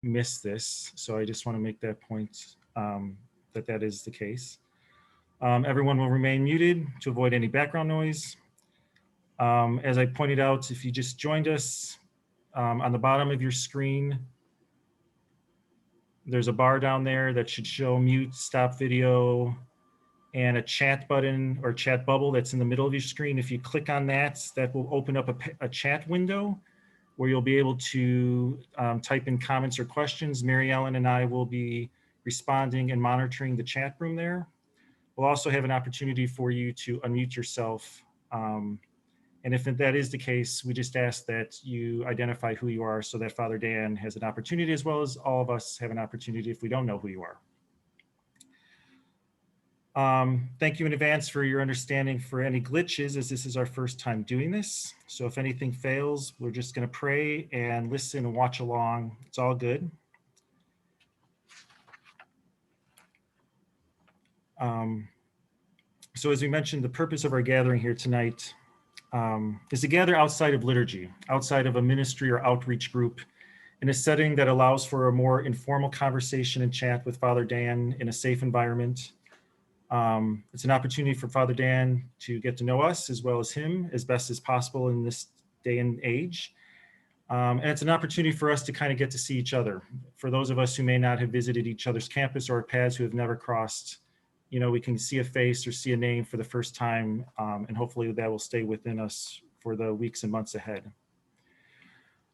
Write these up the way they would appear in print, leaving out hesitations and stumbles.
miss this. So I just want to make that point that that is the case. Everyone will remain muted to avoid any background noise. As I pointed out, if you just joined us, on the bottom of your screen, there's a bar down there that should show mute, stop video, and a chat button or chat bubble that's in the middle of your screen. If you click on that, that will open up a chat window where you'll be able to type in comments or questions. Mary Ellen and I will be responding and monitoring the chat room there. We'll also have an opportunity for you to unmute yourself. And if that is the case, we just ask that you identify who you are so that Father Dan has an opportunity, as well as all of us have an opportunity if we don't know who you are. Thank you in advance for your understanding for any glitches, as this is our first time doing this. So if anything fails, we're just going to pray and listen and watch along. It's all good. So as we mentioned, the purpose of our gathering here tonight is to gather outside of liturgy, outside of a ministry or outreach group, in a setting that allows for a more informal conversation and chat with Father Dan in a safe environment. It's an opportunity for Father Dan to get to know us as well as him as best as possible in this day and age. And it's an opportunity for us to kind of get to see each other. For those of us who may not have visited each other's campus or paths who have never crossed, we can see a face or see a name for the first time, and hopefully that will stay within us for the weeks and months ahead.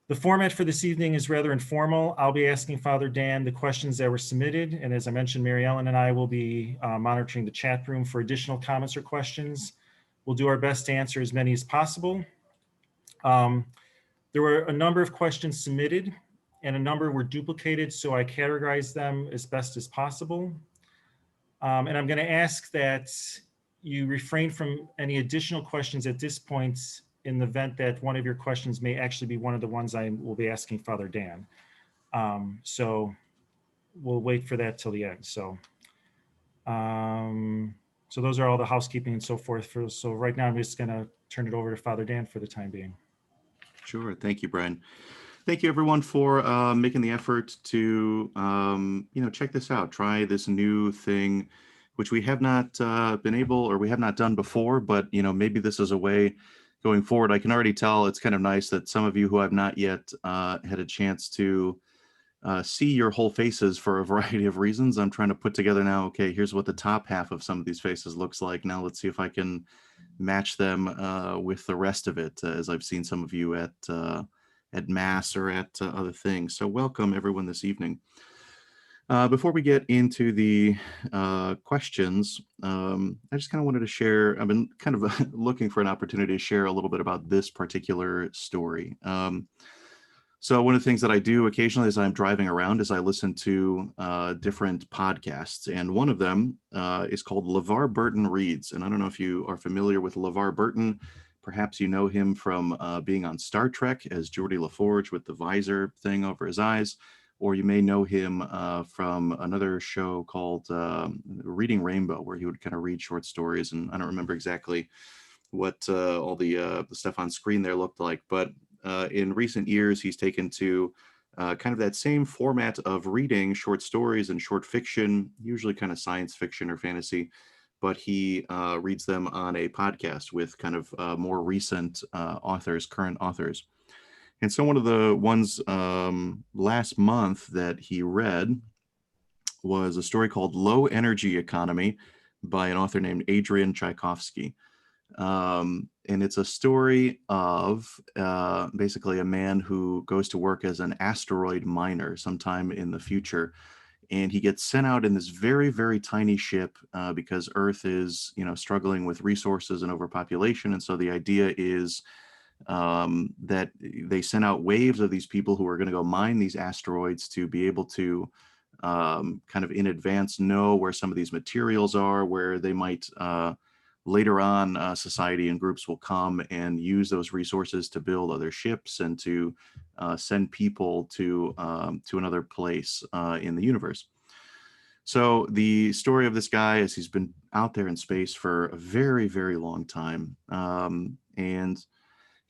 The format for this evening is rather informal. I'll be asking Father Dan the questions that were submitted, and as I mentioned, Mary Ellen and I will be monitoring the chat room for additional comments or questions. We'll do our best to answer as many as possible. There were a number of questions submitted, and a number were duplicated, so I categorized them as best as possible. And I'm going to ask that you refrain from any additional questions at this point in the event that one of your questions may actually be one of the ones I will be asking Father Dan. So we'll wait for that till the end. So those are all the housekeeping and so forth. So right now I'm just going to turn it over to Father Dan for the time being. Sure. Thank you, Brian. Thank you, everyone, for making the effort to, check this out, try this new thing, which we have not been able, or we have not done before, but, maybe this is a way going forward. I can already tell it's kind of nice that some of you who have not yet had a chance to see your whole faces for a variety of reasons. I'm trying to put together now, okay, here's what the top half of some of these faces looks like. Now let's see if I can match them with the rest of it, as I've seen some of you at Mass or at other things. So welcome everyone this evening. Before we get into the questions, I just kind of wanted to share, I've been kind of looking for an opportunity to share a little bit about this particular story. So one of the things that I do occasionally as I'm driving around is I listen to different podcasts, and one of them is called LeVar Burton Reads. And I don't know if you are familiar with LeVar Burton. Perhaps you know him from being on Star Trek as Geordi LaForge with the visor thing over his eyes, or you may know him from another show called Reading Rainbow, where he would kind of read short stories. And I don't remember exactly what all the stuff on screen there looked like, but in recent years, he's taken to kind of that same format of reading short stories and short fiction, usually kind of science fiction or fantasy, but he reads them on a podcast with kind of more recent authors, current authors. And so one of the ones last month that he read was a story called Low Energy Economy by an author named Adrian Tchaikovsky. And it's a story of basically a man who goes to work as an asteroid miner sometime in the future. And he gets sent out in this very, very tiny ship because Earth is, struggling with resources and overpopulation. And so the idea is that they send out waves of these people who are going to go mine these asteroids to be able to kind of in advance know where some of these materials are, where they might later on society and groups will come and use those resources to build other ships and to send people to another place in the universe. So the story of this guy is he's been out there in space for a very, very long time. And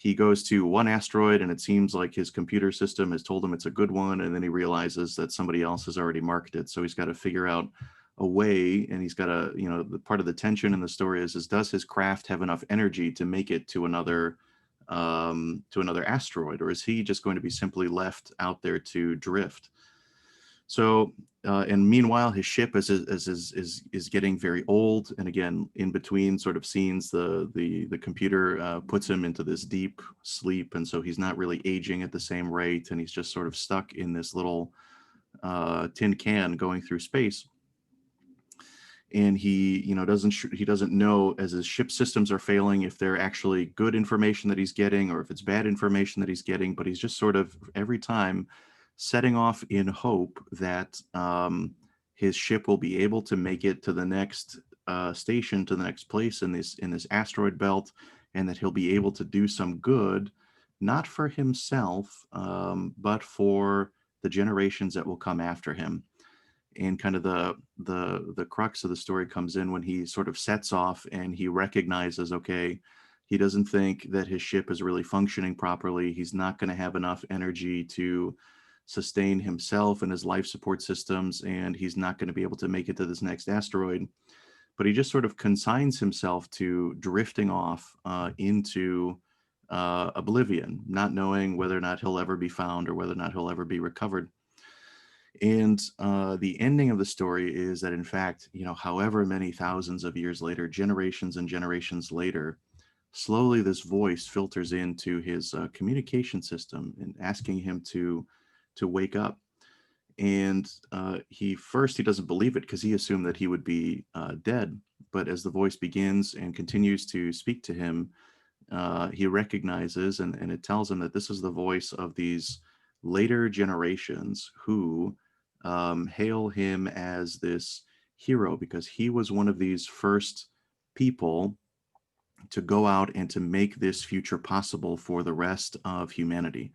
he goes to one asteroid and it seems like his computer system has told him it's a good one, and then he realizes that somebody else has already marked it. So he's got to figure out a way, and he's got to, the part of the tension in the story is does his craft have enough energy to make it to another asteroid, or is he just going to be simply left out there to drift? So, and meanwhile, his ship is getting very old. And again, in between sort of scenes, the computer puts him into this deep sleep, and so he's not really aging at the same rate, and he's just sort of stuck in this little tin can going through space. And he doesn't know, as his ship systems are failing, if they're actually good information that he's getting or if it's bad information that he's getting. But he's just sort of every time setting off in hope that his ship will be able to make it to the next station, to the next place in this asteroid belt, and that he'll be able to do some good, not for himself, but for the generations that will come after him. And kind of the crux of the story comes in when he sort of sets off and he recognizes, okay, he doesn't think that his ship is really functioning properly. He's not going to have enough energy to sustain himself and his life support systems, and he's not going to be able to make it to this next asteroid. But he just sort of consigns himself to drifting off into oblivion, not knowing whether or not he'll ever be found or whether or not he'll ever be recovered. And the ending of the story is that, in fact, however many thousands of years later, generations and generations later, slowly this voice filters into his communication system and asking him to wake up. And he doesn't believe it because he assumed that he would be dead. But as the voice begins and continues to speak to him, he recognizes, and it tells him that this is the voice of these later generations who hail him as this hero because he was one of these first people to go out and to make this future possible for the rest of humanity.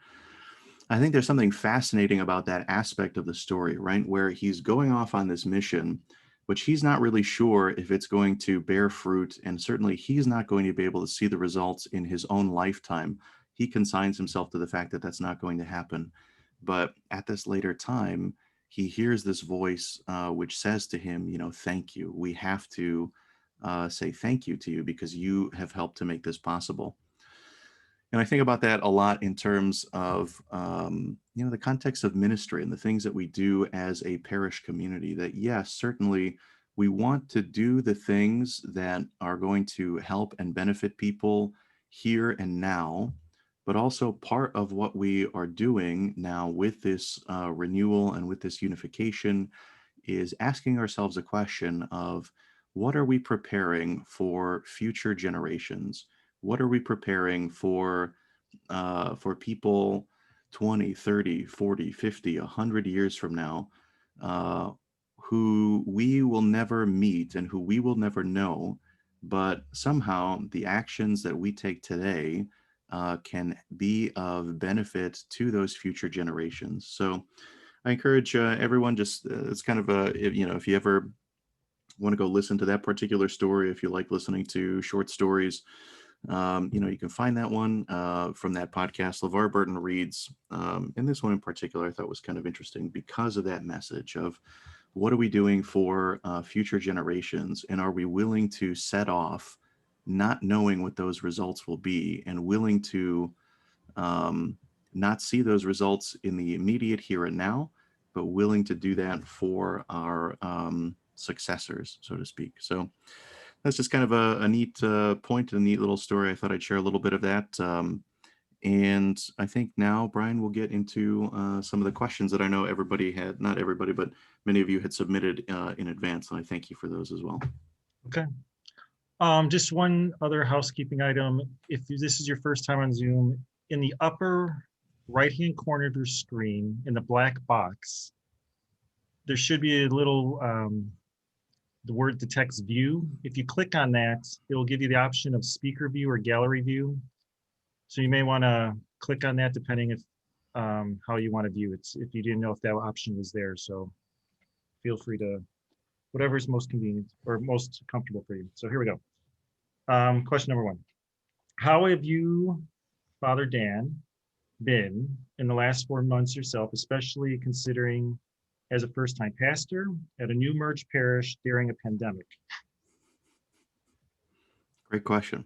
I think there's something fascinating about that aspect of the story, right? Where he's going off on this mission, which he's not really sure if it's going to bear fruit. And certainly he's not going to be able to see the results in his own lifetime. He consigns himself to the fact that that's not going to happen. But at this later time, he hears this voice which says to him, thank you. We have to say thank you to you because you have helped to make this possible. And I think about that a lot in terms of, the context of ministry and the things that we do as a parish community. That, yes, certainly we want to do the things that are going to help and benefit people here and now, but also part of what we are doing now with this renewal and with this unification is asking ourselves a question of what are we preparing for future generations? What are we preparing for people 20, 30, 40, 50, 100 years from now, who we will never meet and who we will never know, but somehow the actions that we take today can be of benefit to those future generations. So I encourage everyone, just it's kind of if you ever want to go listen to that particular story, if you like listening to short stories, you can find that one from that podcast, LeVar Burton Reads. And this one in particular, I thought was kind of interesting because of that message of what are we doing for future generations? And are we willing to set off not knowing what those results will be and willing to not see those results in the immediate here and now, but willing to do that for our successors, so to speak. So that's just kind of a neat point and a neat little story. I thought I'd share a little bit of that. And I think now, Brian, we'll get into some of the questions that I know everybody had, not everybody, but many of you had submitted in advance. And I thank you for those as well. Okay. Just one other housekeeping item. If this is your first time on Zoom, in the upper right-hand corner of your screen, in the black box, there should be a little, the text view. If you click on that, it will give you the option of speaker view or gallery view. So you may want to click on that depending if how you want to view it. If you didn't know if that option was there, so feel free to whatever is most convenient or most comfortable for you. So here we go. Question number one: how have you Father Dan, been in the last 4 months yourself, especially considering as a first-time pastor at a new merged parish during a pandemic? Great question.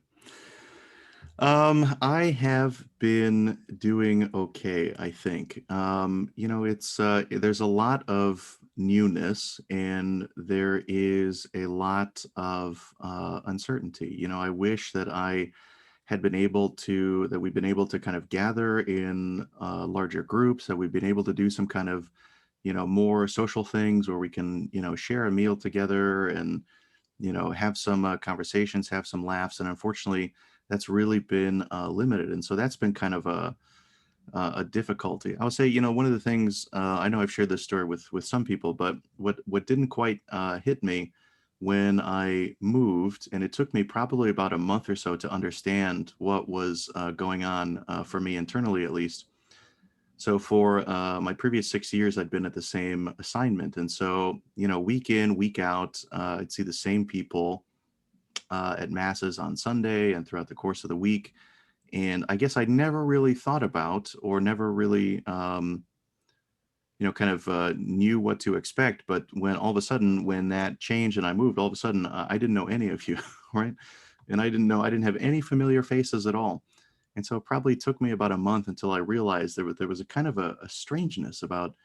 I have been doing okay, I think. It's there's a lot of newness and there is a lot of uncertainty. I wish that we've been able to kind of gather in larger groups, that we've been able to do some kind of, more social things where we can, share a meal together and have some conversations, have some laughs. And unfortunately, that's really been limited. And so that's been kind of a difficulty. I would say, one of the things I know I've shared this story with some people, but what didn't quite hit me when I moved, and it took me probably about a month or so to understand what was going on for me internally, at least. So for my previous 6 years, I'd been at the same assignment, and so week in, week out, I'd see the same people at masses on Sunday and throughout the course of the week. And I guess I never really thought about or never really, kind of knew what to expect. But when all of a sudden, when that changed and I moved, all of a sudden, I didn't know any of you, right? And I didn't have any familiar faces at all. And so it probably took me about a month until I realized there was a kind of a strangeness about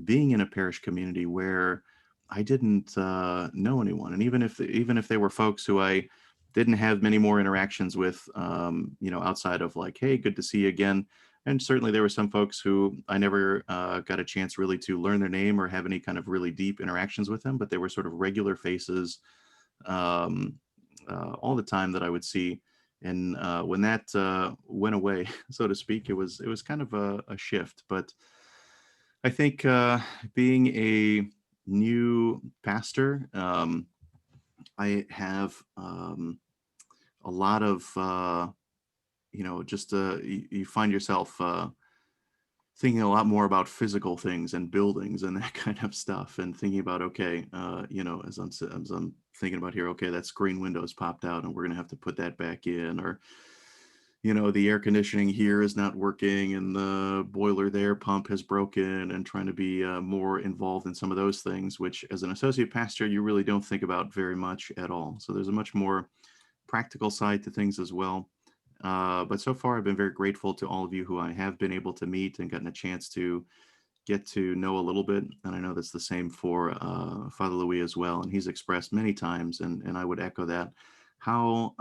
being in a parish community where I didn't know anyone. And even if they were folks who I didn't have many more interactions with, outside of like, hey, good to see you again. And certainly there were some folks who I never got a chance really to learn their name or have any kind of really deep interactions with them, but they were sort of regular faces um, all the time that I would see. And when that went away, so to speak, it was kind of a shift. But I think being a new pastor, I have a lot of just you find yourself thinking a lot more about physical things and buildings and that kind of stuff, and thinking about, okay, as I'm thinking about here, okay, that screen window's popped out and we're gonna have to put that back in, or the air conditioning here is not working and the boiler there pump has broken, and trying to be more involved in some of those things, which as an associate pastor you really don't think about very much at all. So there's a much more practical side to things as well. But so far, I've been very grateful to all of you who I have been able to meet and gotten a chance to get to know a little bit. And I know that's the same for Father Louis as well. And he's expressed many times, and I would echo that, how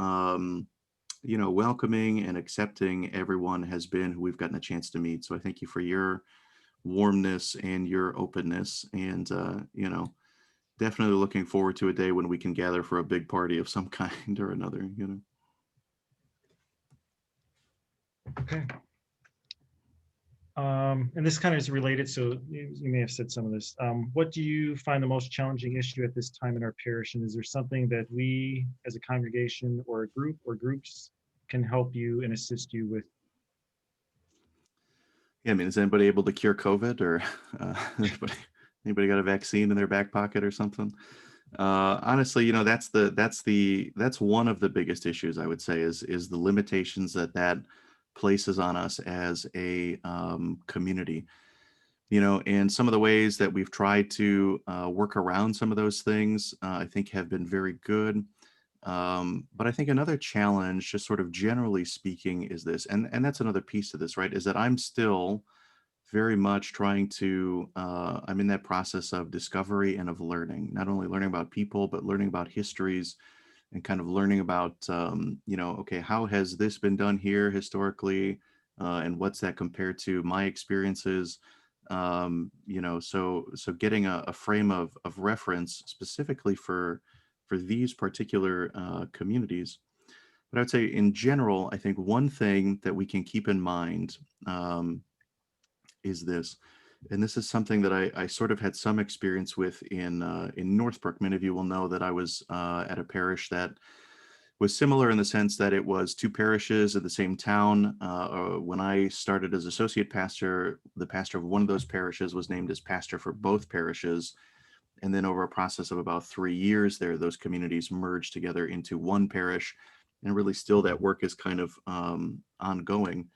welcoming and accepting everyone has been who we've gotten a chance to meet. So I thank you for your warmness and your openness, and definitely looking forward to a day when we can gather for a big party of some kind or another. Okay. And this kind of is related, so you may have said some of this. What do you find the most challenging issue at this time in our parish? And is there something that we as a congregation or a group or groups can help you and assist you with? Yeah, I mean, is anybody able to cure COVID, or anybody got a vaccine in their back pocket or something? Honestly, that's one of the biggest issues, I would say, is the limitations that places on us as a community. And some of the ways that we've tried to work around some of those things, I think have been very good. But I think another challenge, just sort of generally speaking, is this, and that's another piece to this, right? Is that I'm still very much trying to, I'm in that process of discovery and of learning, not only learning about people, but learning about histories, and kind of learning about, okay, how has this been done here historically? And what's that compared to my experiences? So getting a frame of reference specifically for these particular communities. But I would say in general, I think one thing that we can keep in mind is this, and this is something that I sort of had some experience with in Northbrook. Many of you will know that I was at a parish that was similar in the sense that it was two parishes in the same town. When I started as associate pastor, the pastor of one of those parishes was named as pastor for both parishes. And then over a process of about 3 years there, those communities merged together into one parish. And really still that work is kind of ongoing.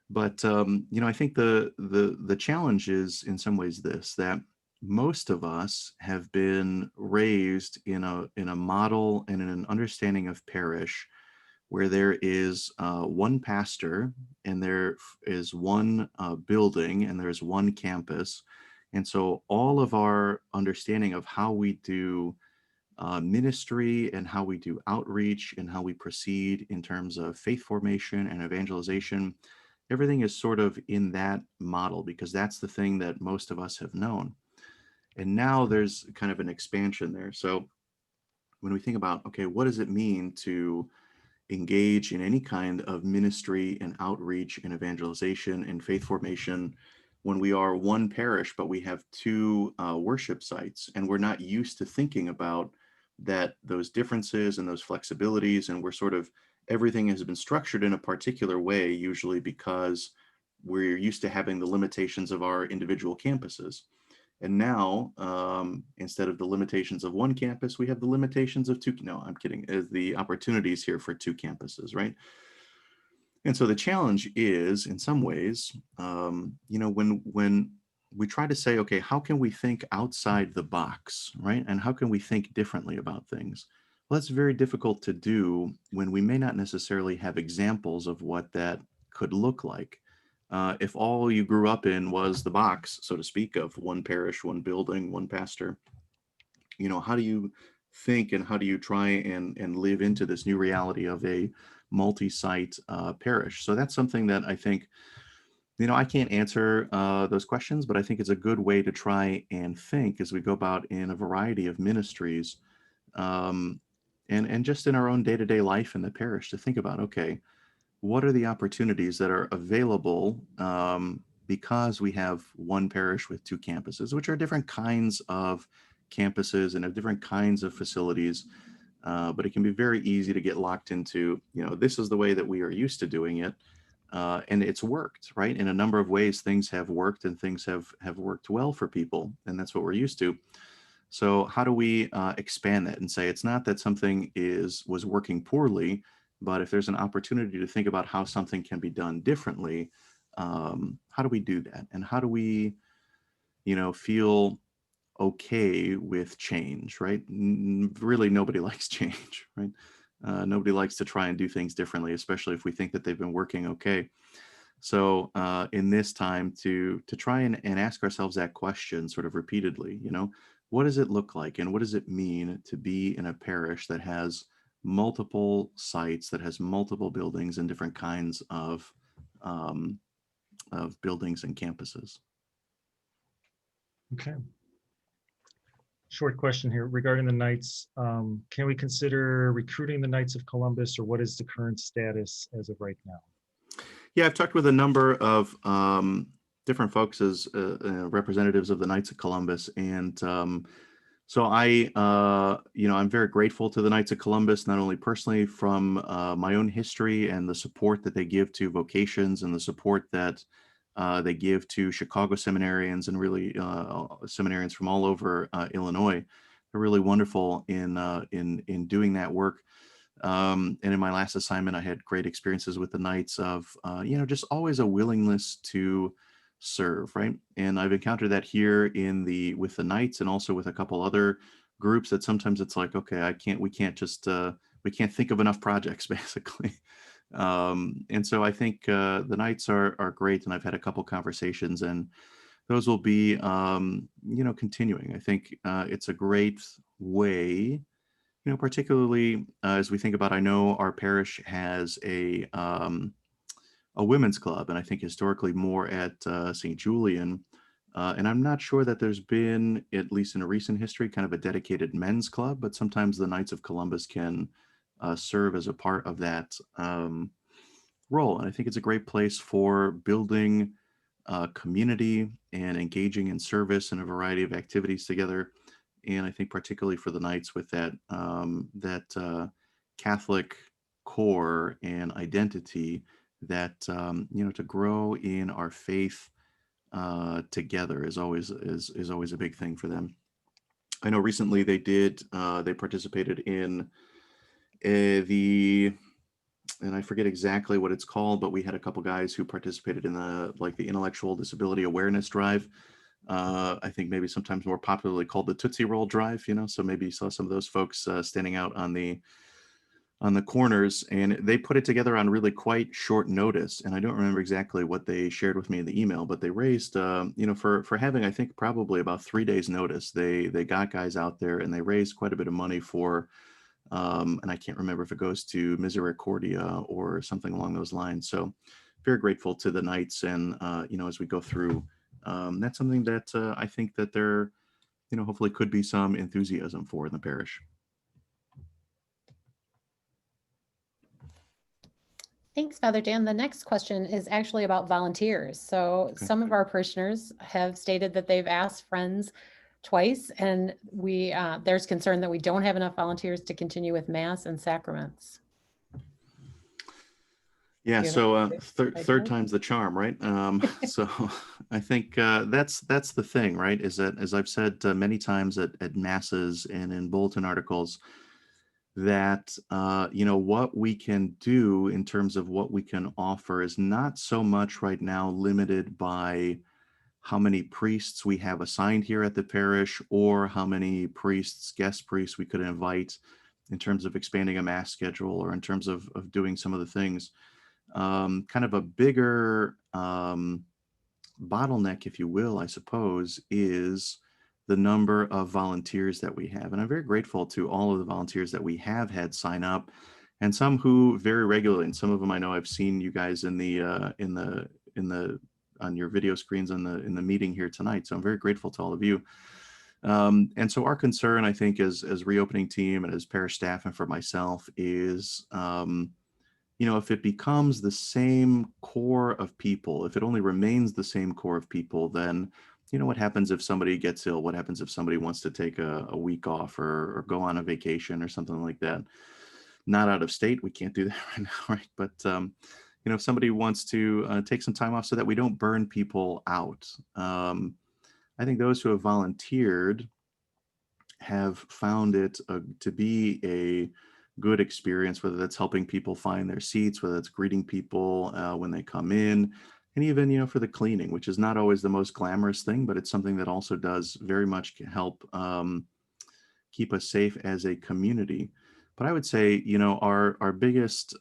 But I think the challenge is in some ways this, that most of us have been raised in a model and in an understanding of parish where there is one pastor and is one building and there's one campus. And so all of our understanding of how we do ministry and how we do outreach and how we proceed in terms of faith formation and evangelization, everything is sort of in that model because that's the thing that most of us have known. And now there's kind of an expansion there. So when we think about, okay, what does it mean to engage in any kind of ministry and outreach and evangelization and faith formation when we are one parish, but we have two worship sites, and we're not used to thinking about those differences and those flexibilities, and we're sort of everything has been structured in a particular way, usually because we're used to having the limitations of our individual campuses. And now, instead of the limitations of one campus, we have the limitations of two. No, I'm kidding. The opportunities here for two campuses, right? And so the challenge is, in some ways, when we try to say, okay, how can we think outside the box, right? And how can we think differently about things? Well, that's very difficult to do when we may not necessarily have examples of what that could look like. If all you grew up in was the box, so to speak, of one parish, one building, one pastor, how do you think and how do you try and live into this new reality of a multi-site parish? So that's something that I think, I can't answer those questions, but I think it's a good way to try and think as we go about in a variety of ministries, um, and just in our own day-to-day life in the parish to think about, okay, what are the opportunities that are available because we have one parish with two campuses, which are different kinds of campuses and have different kinds of facilities. But it can be very easy to get locked into, this is the way that we are used to doing it. And it's worked, right? In a number of ways, things have worked and things have worked well for people. And that's what we're used to. So how do we expand that and say it's not that something was working poorly, but if there's an opportunity to think about how something can be done differently, how do we do that? And how do we, feel okay with change, right? Really, nobody likes change, right? Nobody likes to try and do things differently, especially if we think that they've been working okay. So in this time to try and ask ourselves that question sort of repeatedly, what does it look like and what does it mean to be in a parish that has multiple sites, that has multiple buildings and different kinds um, of buildings and campuses? Okay. Short question here regarding the Knights. Can we consider recruiting the Knights of Columbus, or what is the current status as of right now? Yeah, I've talked with a number of different folks as representatives of the Knights of Columbus, and so I'm very grateful to the Knights of Columbus, not only personally from my own history and the support that they give to vocations and the support that they give to Chicago seminarians and really seminarians from all over Illinois. They're really wonderful in doing that work. And in my last assignment, I had great experiences with the Knights of, just always a willingness to serve, right? And I've encountered that here with the Knights and also with a couple other groups that sometimes it's like, okay, we can't think of enough projects basically. And so I think the Knights are great, and I've had a couple conversations, and those will be, continuing. I think it's a great way, particularly as we think about, I know our parish has a women's club, and I think historically more at St. Julian. And I'm not sure that there's been, at least in a recent history, kind of a dedicated men's club, but sometimes the Knights of Columbus can serve as a part of that role. And I think it's a great place for building community and engaging in service and a variety of activities together. And I think particularly for the Knights with that Catholic core and identity, that to grow in our faith together is always a big thing for them. I know recently they participated in the and I forget exactly what it's called, but we had a couple guys who participated in the intellectual disability awareness drive. I think maybe sometimes more popularly called the Tootsie Roll Drive, so maybe you saw some of those folks standing out on the corners, and they put it together on really quite short notice. And I don't remember exactly what they shared with me in the email, but they raised, for having, I think, probably about 3 days notice, they got guys out there and they raised quite a bit of money for, and I can't remember if it goes to Misericordia or something along those lines. So very grateful to the Knights. And, as we go through, that's something that I think that there, hopefully could be some enthusiasm for in the parish. Thanks, Father Dan. The next question is actually about volunteers. So Okay. some of our parishioners have stated that they've asked friends twice, and there's concern that we don't have enough volunteers to continue with Mass and sacraments. Yeah, Do you have so any third ideas? time's the charm, right? So I think that's the thing, right? Is that, as I've said many times at masses and in bulletin articles, that what we can do in terms of what we can offer is not so much right now limited by how many priests we have assigned here at the parish, or how many priests, guest priests we could invite in terms of expanding a mass schedule, or in terms of doing some of the things. Kind of a bigger bottleneck, if you will, I suppose, is the number of volunteers that we have. And I'm very grateful to all of the volunteers that we have had sign up, and some who very regularly, and some of them I know I've seen you guys in the on your video screens in the meeting here tonight. So I'm very grateful to all of you. And so our concern, I think, as reopening team and as parish staff and for myself is, if it becomes the same core of people, if it only remains the same core of people, then, what happens if somebody gets ill? What happens if somebody wants to take a week off, or go on a vacation or something like that? Not out of state, we can't do that right now, right? But, if somebody wants to take some time off so that we don't burn people out, I think those who have volunteered have found it to be a good experience, whether that's helping people find their seats, whether that's greeting people when they come in, and even, for the cleaning, which is not always the most glamorous thing, but it's something that also does very much help keep us safe as a community. But I would say, our biggest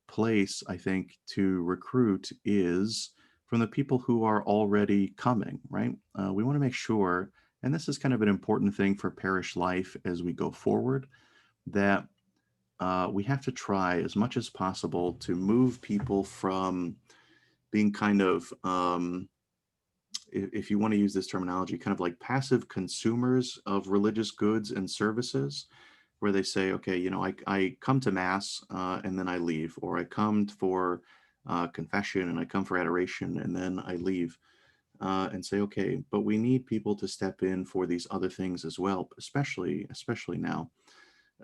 place, I think, to recruit is from the people who are already coming, right? We want to make sure, and this is kind of an important thing for parish life as we go forward, that we have to try as much as possible to move people from being kind of, if you want to use this terminology, kind of like passive consumers of religious goods and services, where they say, okay, I come to Mass and then I leave, or I come for confession and I come for adoration and then I leave. And say, okay, but we need people to step in for these other things as well, especially now.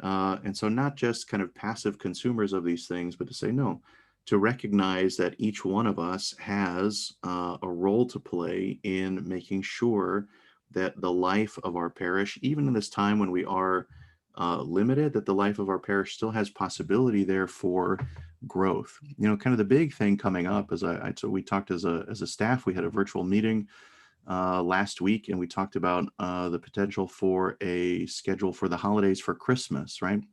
And so not just kind of passive consumers of these things, but to say no, to recognize that each one of us has a role to play in making sure that the life of our parish, even in this time when we are limited, that the life of our parish still has possibility there for growth. Kind of the big thing coming up, so we talked as a staff, we had a virtual meeting last week, and we talked about the potential for a schedule for the holidays for Christmas, right?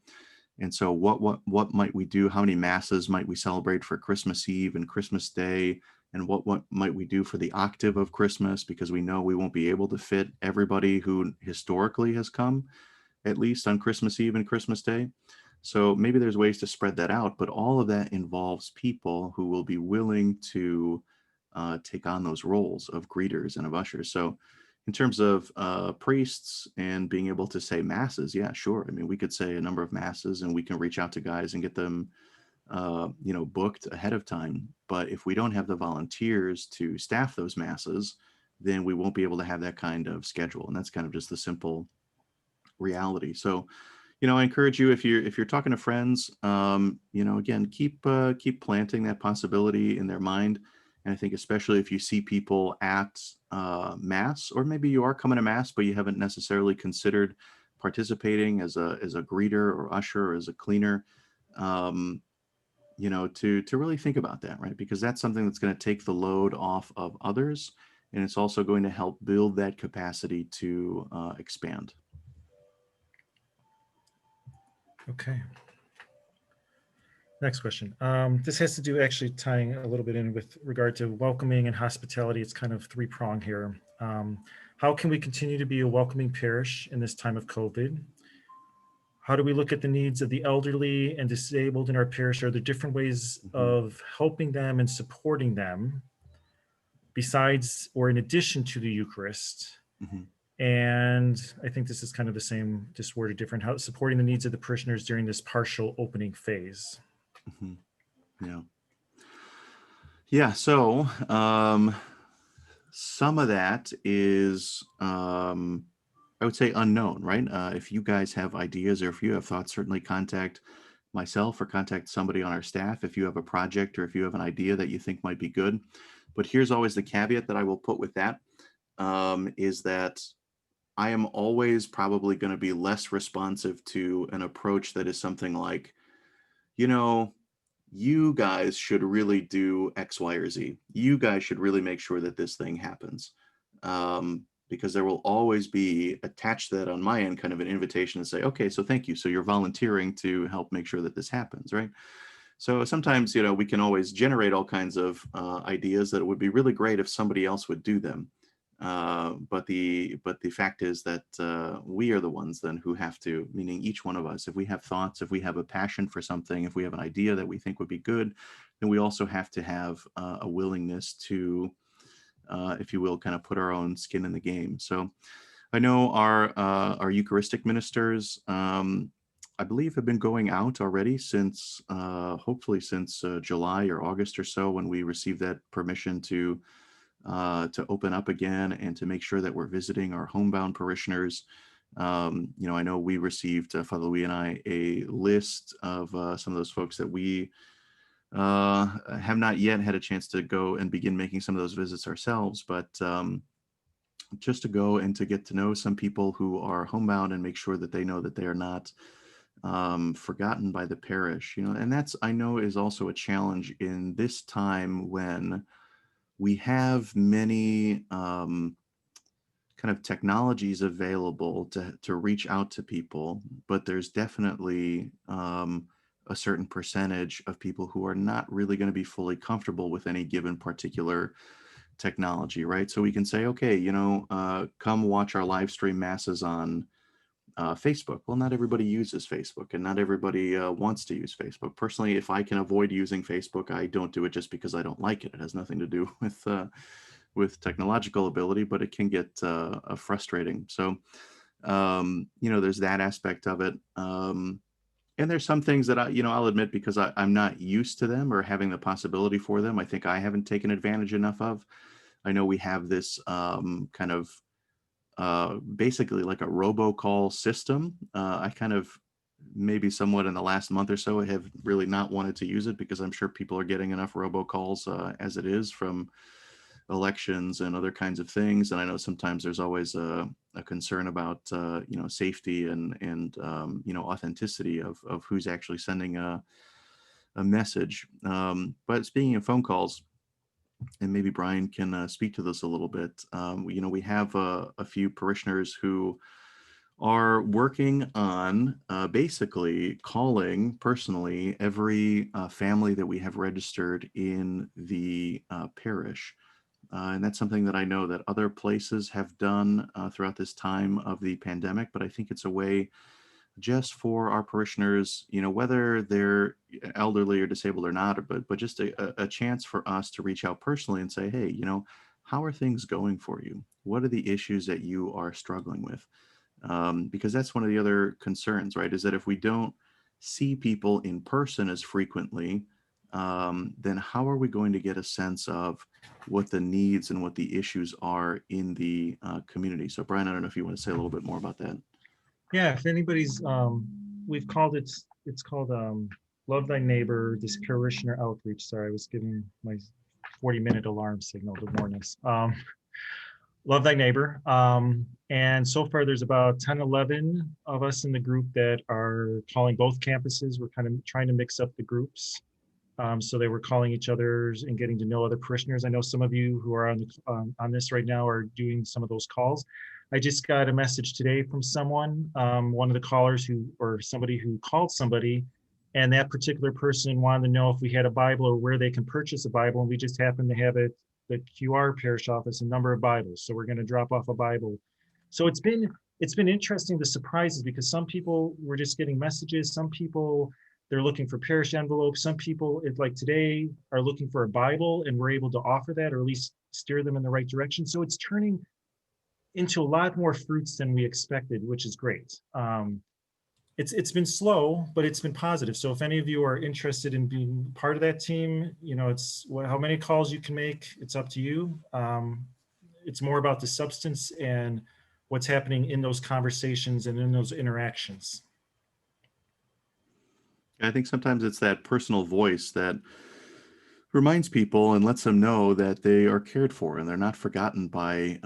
And so what might we do? How many masses might we celebrate for Christmas Eve and Christmas Day? And what might we do for the octave of Christmas? Because we know we won't be able to fit everybody who historically has come, at least on Christmas Eve and Christmas Day. So maybe there's ways to spread that out, but all of that involves people who will be willing to take on those roles of greeters and of ushers. So in terms of priests and being able to say masses, yeah, sure. I mean, we could say a number of masses and we can reach out to guys and get them, booked ahead of time. But if we don't have the volunteers to staff those masses, then we won't be able to have that kind of schedule. And that's kind of just the simple reality. So, I encourage you, if you're talking to friends, again, keep planting that possibility in their mind. And I think especially if you see people at Mass, or maybe you are coming to Mass, but you haven't necessarily considered participating as a greeter or usher or as a cleaner, to really think about that, right? Because that's something that's going to take the load off of others, and it's also going to help build that capacity to expand. Okay. Next question. This has to do actually tying a little bit in with regard to welcoming and hospitality. It's kind of three-pronged here. How can we continue to be a welcoming parish in this time of COVID? How do we look at the needs of the elderly and disabled in our parish? Are there different ways of helping them and supporting them besides or in addition to the Eucharist? Mhm. And I think this is kind of the same, just worded different, how supporting the needs of the parishioners during this partial opening phase. Mhm. Yeah. Yeah. So some of that is, I would say, unknown, right? If you guys have ideas or if you have thoughts, certainly contact myself or contact somebody on our staff if you have a project or if you have an idea that you think might be good. But here's always the caveat that I will put with that, is that I am always probably going to be less responsive to an approach that is something like, you know, you guys should really do X, Y, or Z. You guys should really make sure that this thing happens. Because there will always be attached to that on my end kind of an invitation to say, okay, so thank you. So you're volunteering to help make sure that this happens, right? So sometimes, we can always generate all kinds of ideas that it would be really great if somebody else would do them. But the fact is that we are the ones then who have to, meaning each one of us, if we have thoughts, if we have a passion for something, if we have an idea that we think would be good, then we also have to have a willingness to, if you will, kind of put our own skin in the game. So I know our Eucharistic ministers, I believe, have been going out already since, hopefully since July or August or so, when we received that permission to open up again and to make sure that we're visiting our homebound parishioners. I know we received, Father Louis and I, a list of some of those folks that we have not yet had a chance to go and begin making some of those visits ourselves, but just to go and to get to know some people who are homebound and make sure that they know that they are not forgotten by the parish, and that's, I know, is also a challenge in this time when we have many kind of technologies available to reach out to people, but there's definitely a certain percentage of people who are not really going to be fully comfortable with any given particular technology, right? So we can say, okay, come watch our live stream masses on Facebook. Well, not everybody uses Facebook, and not everybody wants to use Facebook. Personally, if I can avoid using Facebook, I don't do it just because I don't like it. It has nothing to do with technological ability, but it can get frustrating. So, there's that aspect of it. And there's some things that I'll admit, because I'm not used to them or having the possibility for them, I think I haven't taken advantage enough of. I know we have this kind of basically like a robocall system. I kind of, maybe somewhat in the last month or so, have really not wanted to use it because I'm sure people are getting enough robocalls as it is from elections and other kinds of things. And I know sometimes there's always a concern about safety and authenticity of who's actually sending a message. But speaking of phone calls, and maybe Brian can speak to this a little bit. We have a few parishioners who are working on basically calling personally every family that we have registered in the parish. And that's something that I know that other places have done throughout this time of the pandemic, but I think it's a way just for our parishioners, whether they're elderly or disabled or not, but just a chance for us to reach out personally and say, hey, how are things going for you? What are the issues that you are struggling with? Because that's one of the other concerns, right? Is that if we don't see people in person as frequently, then how are we going to get a sense of what the needs and what the issues are in the community? So Brian, I don't know if you want to say a little bit more about that. Yeah, if anybody's, we've called it's called Love Thy Neighbor, this parishioner outreach. Sorry, I was giving my 40-minute alarm signal. Good mornings. Love Thy Neighbor. And so far there's about 10, 11 of us in the group that are calling both campuses. We're kind of trying to mix up the groups. So they were calling each other's and getting to know other parishioners. I know some of you who are on this right now are doing some of those calls. I just got a message today from someone, one of the callers or somebody who called somebody, and that particular person wanted to know if we had a Bible or where they can purchase a Bible. And we just happen to have it, the QR parish office, a number of Bibles. So we're going to drop off a Bible. So it's been interesting, the surprises, because some people were just getting messages. Some people, they're looking for parish envelopes. Some people, like today, are looking for a Bible, and we're able to offer that, or at least steer them in the right direction. So it's turning into a lot more fruits than we expected, which is great. It's been slow, but it's been positive. So if any of you are interested in being part of that team, it's how many calls you can make. It's up to you. It's more about the substance and what's happening in those conversations and in those interactions. I think sometimes it's that personal voice that reminds people and lets them know that they are cared for and they're not forgotten by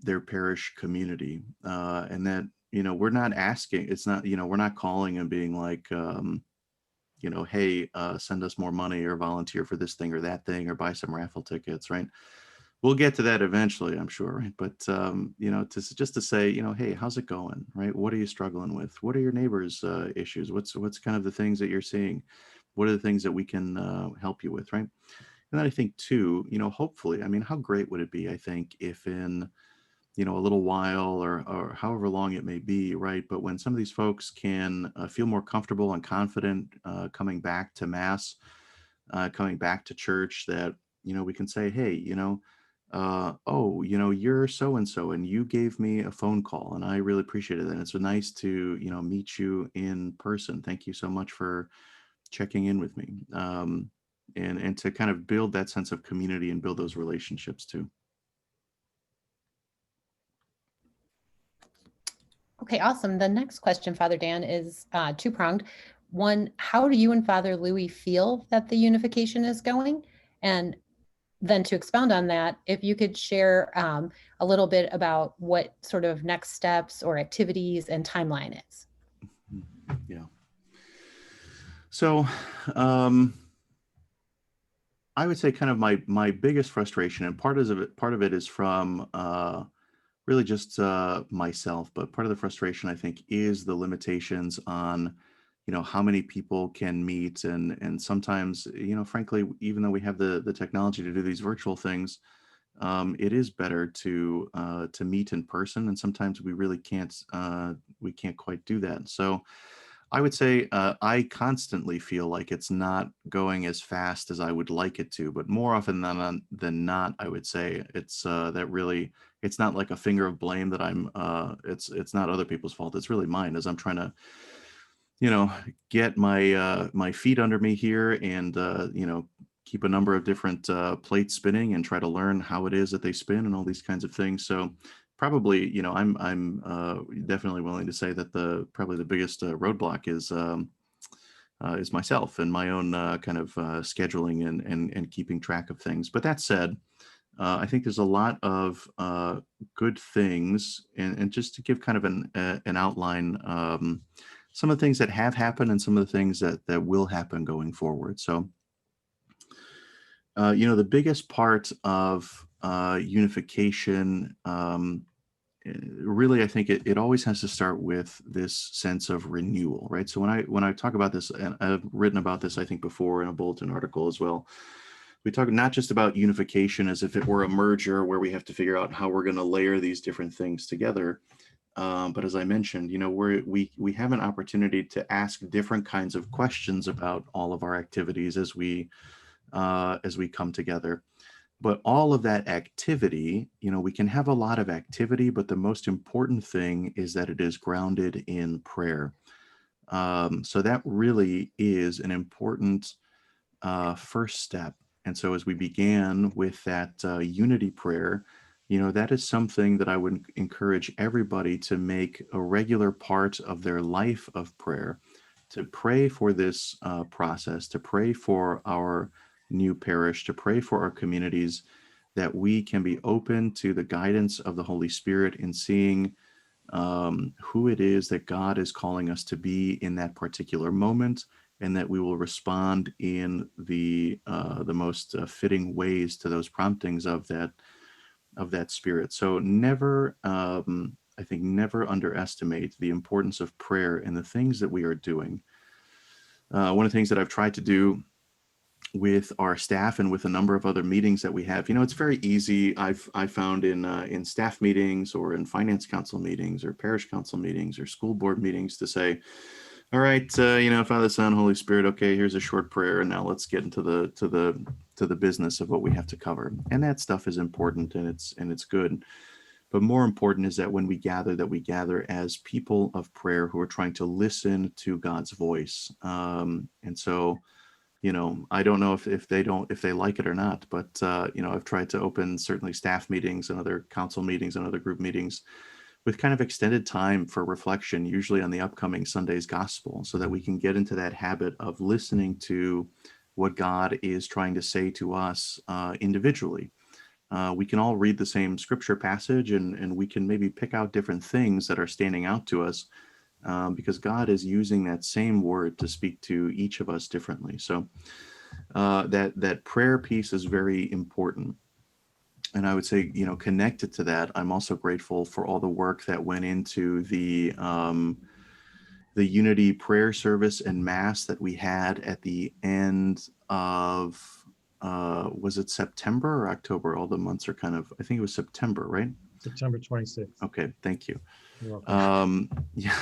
their parish community. And that, we're not asking, it's not, we're not calling and being like, hey, send us more money or volunteer for this thing or that thing or buy some raffle tickets, right? We'll get to that eventually, I'm sure, right? But, just to say, hey, how's it going, right? What are you struggling with? What are your neighbors' issues? What's kind of the things that you're seeing? What are the things that we can help you with, right? And then I think too, hopefully, I mean, how great would it be, I think, if in, a little while or however long it may be, right? But when some of these folks can feel more comfortable and confident coming back to Mass, coming back to church, that, we can say, hey, you're so-and-so and you gave me a phone call and I really appreciated that. It's nice to, meet you in person. Thank you so much for checking in with me. And to kind of build that sense of community and build those relationships too. Okay, awesome. The next question, Father Dan, is two-pronged. One, how do you and Father Louis feel that the unification is going? And then to expound on that, if you could share a little bit about what sort of next steps or activities and timeline is. Yeah. So I would say kind of my biggest frustration, and part of it is from really just myself, but part of the frustration, I think, is the limitations on how many people can meet, and sometimes, frankly, even though we have the technology to do these virtual things, it is better to meet in person, and sometimes we really can't quite do that. So I would say I constantly feel like it's not going as fast as I would like it to, but more often than not, I would say it's that really, it's not like a finger of blame that it's not other people's fault. It's really mine, as I'm trying to, get my feet under me here and, keep a number of different plates spinning and try to learn how it is that they spin and all these kinds of things. So probably, I'm definitely willing to say that probably the biggest roadblock is myself and my own kind of scheduling and keeping track of things. But that said, I think there's a lot of good things, and just to give kind of an outline, some of the things that have happened and some of the things that will happen going forward. So, the biggest part of unification, really, I think it always has to start with this sense of renewal, right? So when I talk about this, and I've written about this, I think, before in a bulletin article as well, we talk not just about unification as if it were a merger where we have to figure out how we're going to layer these different things together. But as I mentioned, we have an opportunity to ask different kinds of questions about all of our activities as we come together. But all of that activity, we can have a lot of activity, but the most important thing is that it is grounded in prayer. So that really is an important first step. And so as we began with that unity prayer, that is something that I would encourage everybody to make a regular part of their life of prayer, to pray for this process, to pray for our new parish, to pray for our communities, that we can be open to the guidance of the Holy Spirit in seeing who it is that God is calling us to be in that particular moment, and that we will respond in the most fitting ways to those promptings of that Spirit. So never, I think, never underestimate the importance of prayer and the things that we are doing. One of the things that I've tried to do with our staff and with a number of other meetings that we have, it's very easy. I found in staff meetings or in finance council meetings or parish council meetings or school board meetings to say, all right, Father, Son, Holy Spirit. Okay, here's a short prayer, and now let's get into the business of what we have to cover. And that stuff is important, and it's good. But more important is that when we gather as people of prayer who are trying to listen to God's voice. And so, I don't know if they like it or not, but I've tried to open certainly staff meetings and other council meetings and other group meetings with kind of extended time for reflection, usually on the upcoming Sunday's gospel, so that we can get into that habit of listening to what God is trying to say to us individually. We can all read the same scripture passage, and we can maybe pick out different things that are standing out to us because God is using that same word to speak to each of us differently. So that prayer piece is very important. And I would say, connected to that, I'm also grateful for all the work that went into the Unity prayer service and mass that we had at the end of, was it September or October? All the months are kind of, I think it was September, right? September 26th. Okay, thank you. You're welcome. Yeah,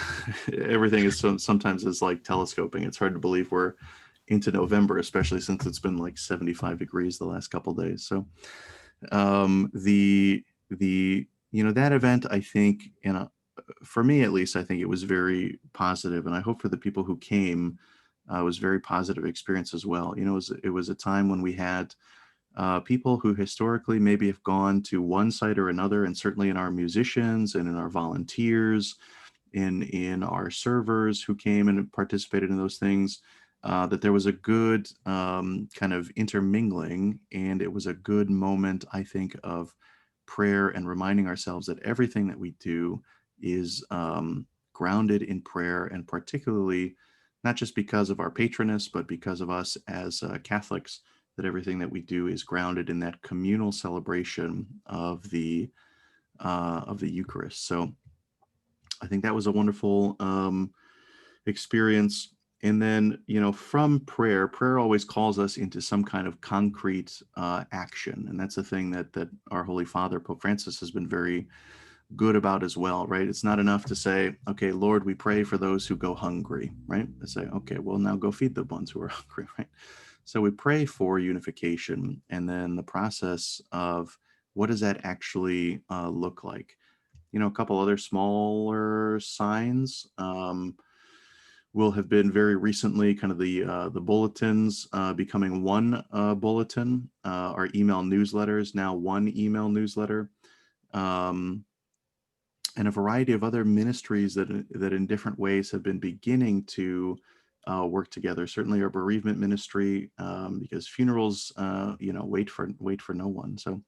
everything is sometimes is like telescoping. It's hard to believe we're into November, especially since it's been like 75 degrees the last couple of days. So that event, I think, for me at least, I think it was very positive, and I hope for the people who came, it was a very positive experience as well. It was a time when we had people who historically maybe have gone to one site or another, and certainly in our musicians and in our volunteers, in our servers who came and participated in those things, that there was a good kind of intermingling, and it was a good moment, I think, of prayer and reminding ourselves that everything that we do is grounded in prayer, and particularly not just because of our patroness, but because of us as Catholics, that everything that we do is grounded in that communal celebration of the Eucharist. So I think that was a wonderful experience. And then, from prayer always calls us into some kind of concrete action. And that's a thing that our Holy Father, Pope Francis, has been very good about as well, right? It's not enough to say, okay, Lord, we pray for those who go hungry, right? They say, okay, well, now go feed the ones who are hungry, right? So we pray for unification, and then the process of what does that actually look like? A couple other smaller signs will have been very recently kind of the bulletins becoming one bulletin, our email newsletters, now one email newsletter, and a variety of other ministries that in different ways have been beginning to work together. Certainly our bereavement ministry, because funerals, wait for no one. So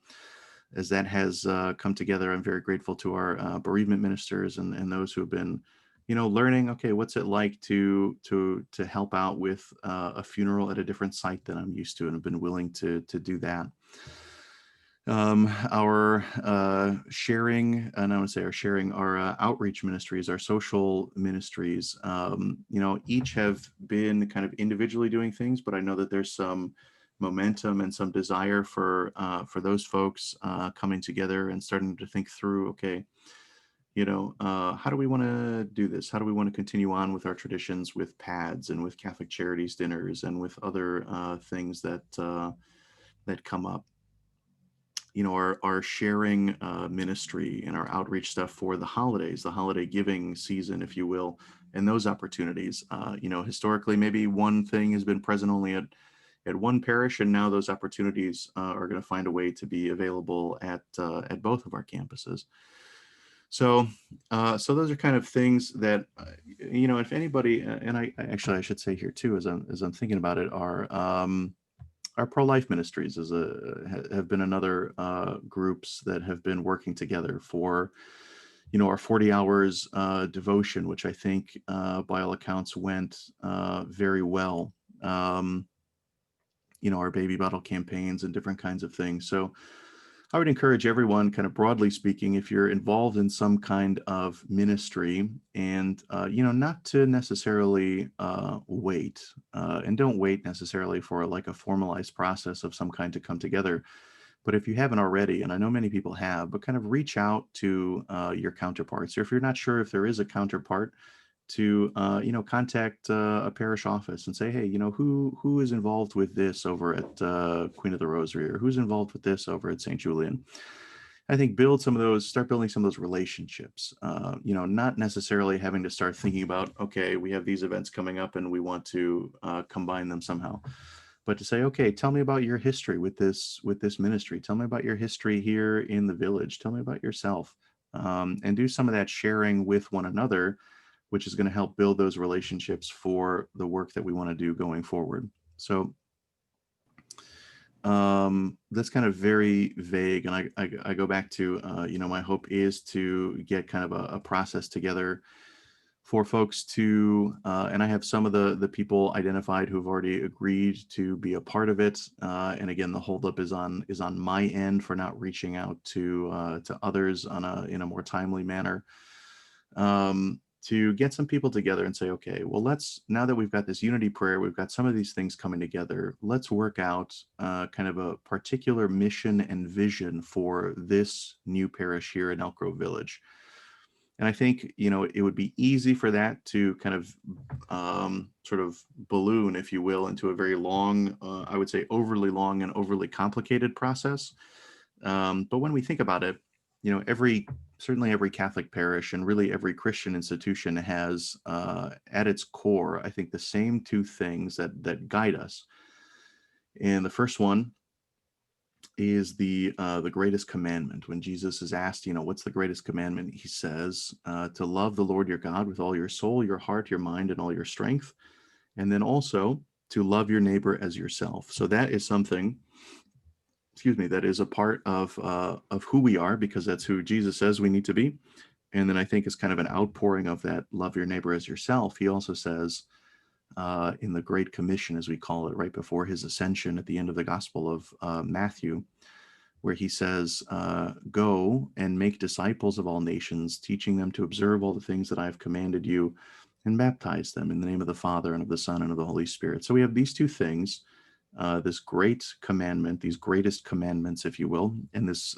as that has come together, I'm very grateful to our bereavement ministers and those who have been, learning, okay, what's it like to help out with a funeral at a different site than I'm used to, and have been willing to do that. Our sharing, and I would say our outreach ministries, our social ministries, each have been kind of individually doing things, but I know that there's some momentum and some desire for those folks coming together and starting to think through, okay, how do we want to do this? How do we want to continue on with our traditions with PADS and with Catholic Charities dinners and with other things that come up? Our sharing ministry and our outreach stuff for the holidays, the holiday giving season, if you will, and those opportunities. Historically, maybe one thing has been present only at one parish, and now those opportunities are going to find a way to be available at both of our campuses. So those are kind of things that, if anybody, and I should say here too, as I'm thinking about it, our pro-life ministries have been another groups that have been working together for, our 40 hours devotion, which I think by all accounts went very well. Our baby bottle campaigns and different kinds of things. So I would encourage everyone, kind of broadly speaking, if you're involved in some kind of ministry, and not to necessarily wait, and don't wait necessarily for like a formalized process of some kind to come together. But if you haven't already, and I know many people have, but kind of reach out to your counterparts, or if you're not sure if there is a counterpart, to contact a parish office and say, hey, who is involved with this over at Queen of the Rosary, or who's involved with this over at St. Julian. I think start building some of those relationships. Not necessarily having to start thinking about, okay, we have these events coming up and we want to combine them somehow. But to say, okay, tell me about your history with this ministry. Tell me about your history here in the village. Tell me about yourself, and do some of that sharing with one another, which is going to help build those relationships for the work that we want to do going forward. So that's kind of very vague. And I go back to, my hope is to get kind of a process together for folks to, and I have some of the people identified who've already agreed to be a part of it. And again, the holdup is on my end for not reaching out to others in a more timely manner. To get some people together and say, okay, well, now that we've got this unity prayer, we've got some of these things coming together, let's work out kind of a particular mission and vision for this new parish here in Elk Grove Village. And I think, it would be easy for that to kind of sort of balloon, if you will, into a very long, I would say overly long and overly complicated process. But when we think about it, certainly every Catholic parish and really every Christian institution has at its core, I think, the same two things that guide us. And the first one is the greatest commandment. When Jesus is asked, what's the greatest commandment? He says to love the Lord your God with all your soul, your heart, your mind, and all your strength. And then also to love your neighbor as yourself. So that is something, that is a part of who we are, because that's who Jesus says we need to be. And then I think it's kind of an outpouring of that love your neighbor as yourself. He also says in the Great Commission, as we call it, right before his ascension at the end of the Gospel of Matthew, where he says, go and make disciples of all nations, teaching them to observe all the things that I have commanded you, and baptize them in the name of the Father and of the Son and of the Holy Spirit. So we have these two things, this great commandment, these greatest commandments, if you will, and this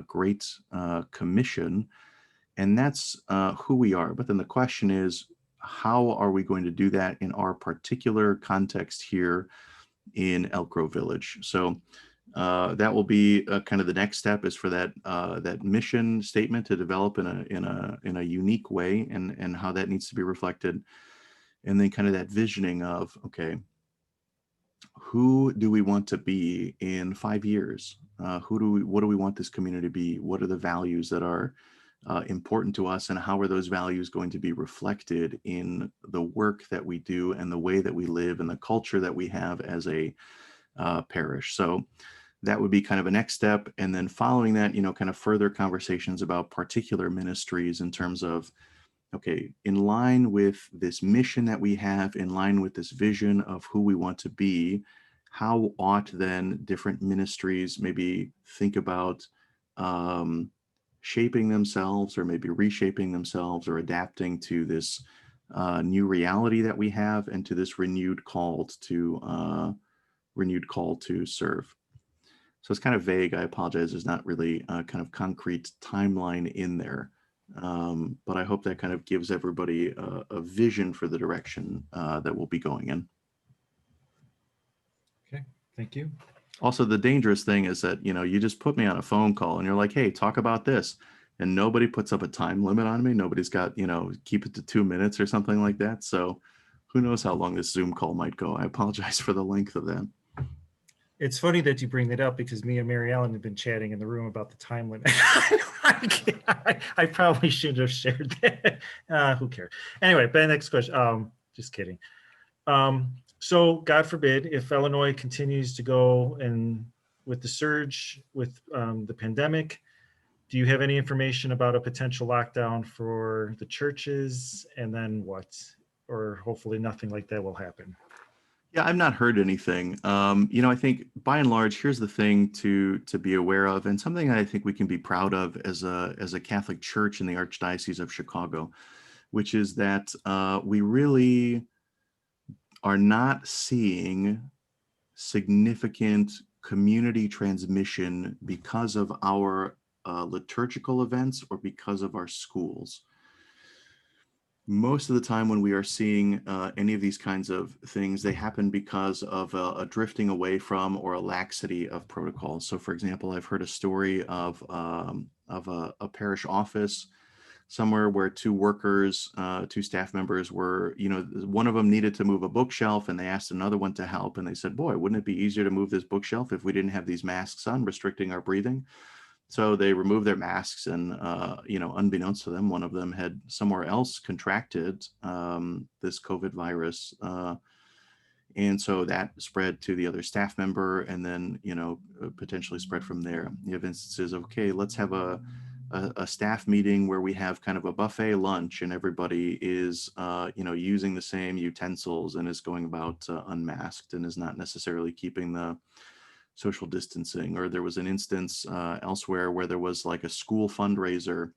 great commission, and that's who we are. But then the question is, how are we going to do that in our particular context here in Elk Grove Village? So that will be kind of the next step, is for that mission statement to develop in a unique way, and how that needs to be reflected, and then kind of that visioning of, okay, who do we want to be in 5 years? What do we want this community to be? What are the values that are important to us, and how are those values going to be reflected in the work that we do, and the way that we live, and the culture that we have as a parish? So that would be kind of a next step. And then following that, kind of further conversations about particular ministries in terms of, okay, in line with this mission that we have, in line with this vision of who we want to be, how ought then different ministries maybe think about shaping themselves, or maybe reshaping themselves, or adapting to this new reality that we have, and to this renewed call to serve. So it's kind of vague. I apologize. There's not really a kind of concrete timeline in there. But I hope that kind of gives everybody a vision for the direction that we'll be going in. Okay, thank you. Also, the dangerous thing is that, you just put me on a phone call and you're like, hey, talk about this. And nobody puts up a time limit on me. Nobody's got, keep it to 2 minutes or something like that. So who knows how long this Zoom call might go. I apologize for the length of that. It's funny that you bring that up, because me and Mary Ellen have been chatting in the room about the time limit. I probably should have shared that. Who cares? Anyway, but next question. Just kidding. So God forbid, if Illinois continues to go and with the surge, with the pandemic, Do you have any information about a potential lockdown for the churches, and then what? Or hopefully nothing like that will happen. Yeah, I've not heard anything. I think by and large, here's the thing to be aware of, and something I think we can be proud of as a Catholic Church in the Archdiocese of Chicago, which is that we really are not seeing significant community transmission because of our liturgical events or because of our schools. Most of the time when we are seeing any of these kinds of things, they happen because of a drifting away from or a laxity of protocols. So for example, I've heard a story of a parish office somewhere where two staff members were, one of them needed to move a bookshelf and they asked another one to help. And they said, boy, wouldn't it be easier to move this bookshelf if we didn't have these masks on restricting our breathing? So they removed their masks and, unbeknownst to them, one of them had somewhere else contracted this COVID virus. And so that spread to the other staff member and then, potentially spread from there. You have instances of, okay, let's have a staff meeting where we have kind of a buffet lunch and everybody is, using the same utensils and is going about unmasked and is not necessarily keeping the social distancing. Or there was an instance elsewhere where there was like a school fundraiser,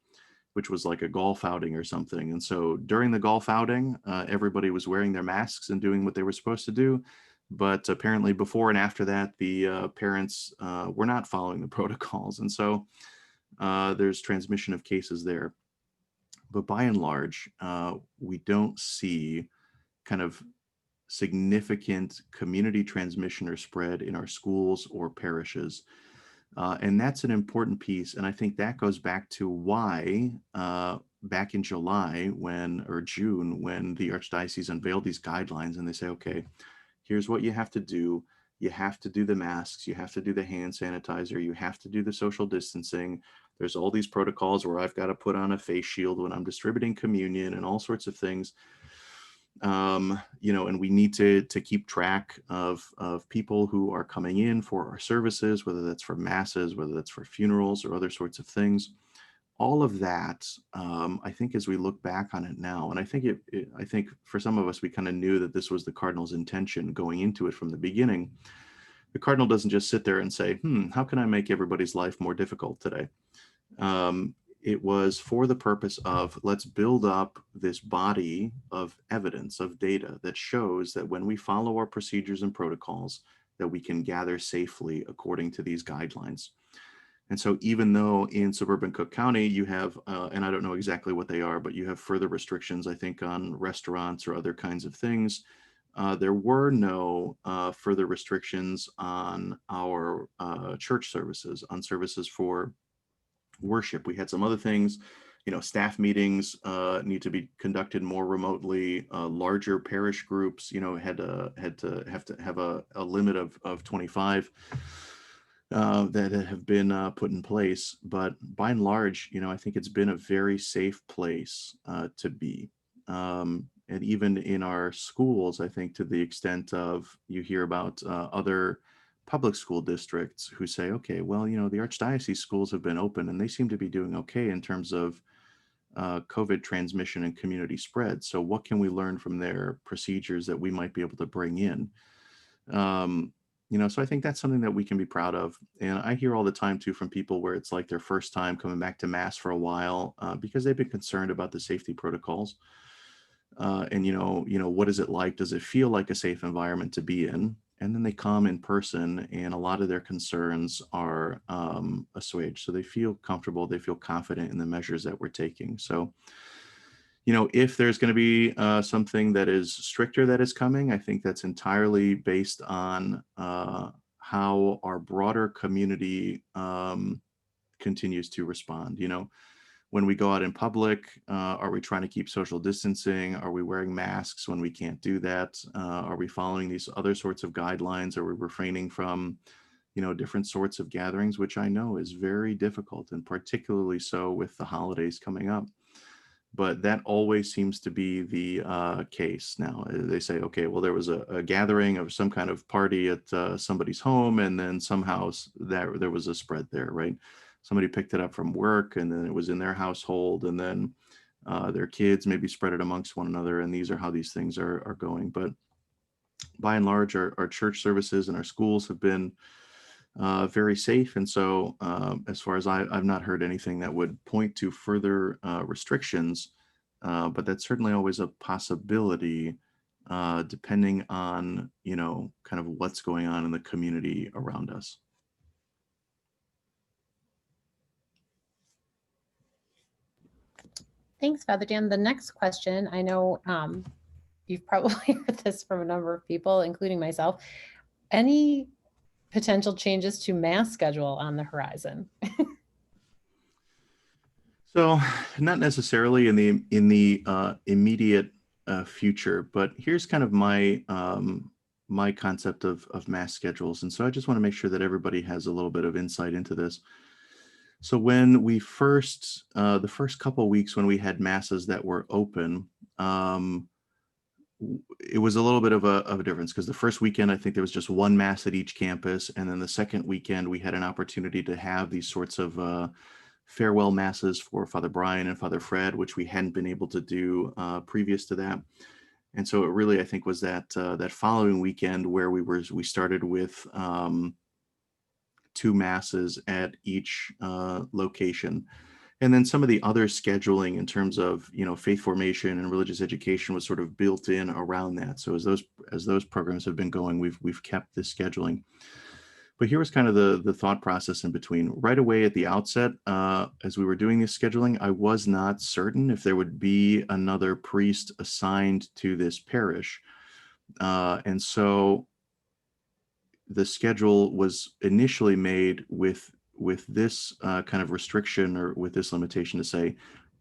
which was like a golf outing or something. And so during the golf outing, everybody was wearing their masks and doing what they were supposed to do. But apparently before and after that, the parents were not following the protocols. And so there's transmission of cases there. But by and large, we don't see kind of significant community transmission or spread in our schools or parishes. And that's an important piece. And I think that goes back to why back in July or June, when the Archdiocese unveiled these guidelines and they say, okay, here's what you have to do. You have to do the masks, you have to do the hand sanitizer, you have to do the social distancing. There's all these protocols where I've got to put on a face shield when I'm distributing communion and all sorts of things. And we need to keep track of people who are coming in for our services, whether that's for masses, whether that's for funerals or other sorts of things. All of that, I think, as we look back on it now, and I think for some of us, we kind of knew that this was the Cardinal's intention going into it from the beginning. The Cardinal doesn't just sit there and say, how can I make everybody's life more difficult today? It was for the purpose of, let's build up this body of evidence, of data that shows that when we follow our procedures and protocols, that we can gather safely according to these guidelines. And so even though in suburban Cook County, you have, and I don't know exactly what they are, but you have further restrictions, I think, on restaurants or other kinds of things, there were no further restrictions on our church services, on services for worship. We had some other things, staff meetings need to be conducted more remotely. Larger parish groups, had to have a limit of 25 that have been put in place. But by and large, I think it's been a very safe place to be. And even in our schools, I think, to the extent of, you hear about other public school districts who say, okay, well, the Archdiocese schools have been open and they seem to be doing okay in terms of COVID transmission and community spread. So what can we learn from their procedures that we might be able to bring in? So I think that's something that we can be proud of. And I hear all the time too from people where it's like their first time coming back to Mass for a while because they've been concerned about the safety protocols. And what is it like? Does it feel like a safe environment to be in? And then they come in person and a lot of their concerns are assuaged. So they feel comfortable, they feel confident in the measures that we're taking. So, if there's going to be something that is stricter that is coming, I think that's entirely based on how our broader community continues to respond. When we go out in public, are we trying to keep social distancing? Are we wearing masks when we can't do that? Are we following these other sorts of guidelines? Are we refraining from, different sorts of gatherings, which I know is very difficult, and particularly so with the holidays coming up. But that always seems to be the case now. They say, okay, well, there was a gathering of some kind of party at somebody's home, and then somehow there was a spread there, right? somebody picked it up from work and then it was in their household, and then their kids maybe spread it amongst one another. And these are how these things are going. But by and large, our church services and our schools have been very safe. And so as far as I've not heard anything that would point to further restrictions, but that's certainly always a possibility depending on, kind of what's going on in the community around us. Thanks, Father Dan. The next question, I know you've probably heard this from a number of people, including myself. Any potential changes to mass schedule on the horizon? So not necessarily in the immediate future, but here's kind of my concept of mass schedules. And so I just want to make sure that everybody has a little bit of insight into this. So when we first, the first couple of weeks when we had masses that were open, it was a little bit of a difference, because the first weekend, I think there was just one mass at each campus. And then the second weekend, we had an opportunity to have these sorts of farewell masses for Father Brian and Father Fred, which we hadn't been able to do previous to that. And so it really, I think, was that that following weekend where we started with 2 masses at each location. And then some of the other scheduling in terms of, faith formation and religious education was sort of built in around that. So as those programs have been going, we've kept this scheduling. But here was kind of the thought process in between. Right away at the outset, as we were doing this scheduling, I was not certain if there would be another priest assigned to this parish. And so the schedule was initially made with this kind of restriction, or with this limitation, to say,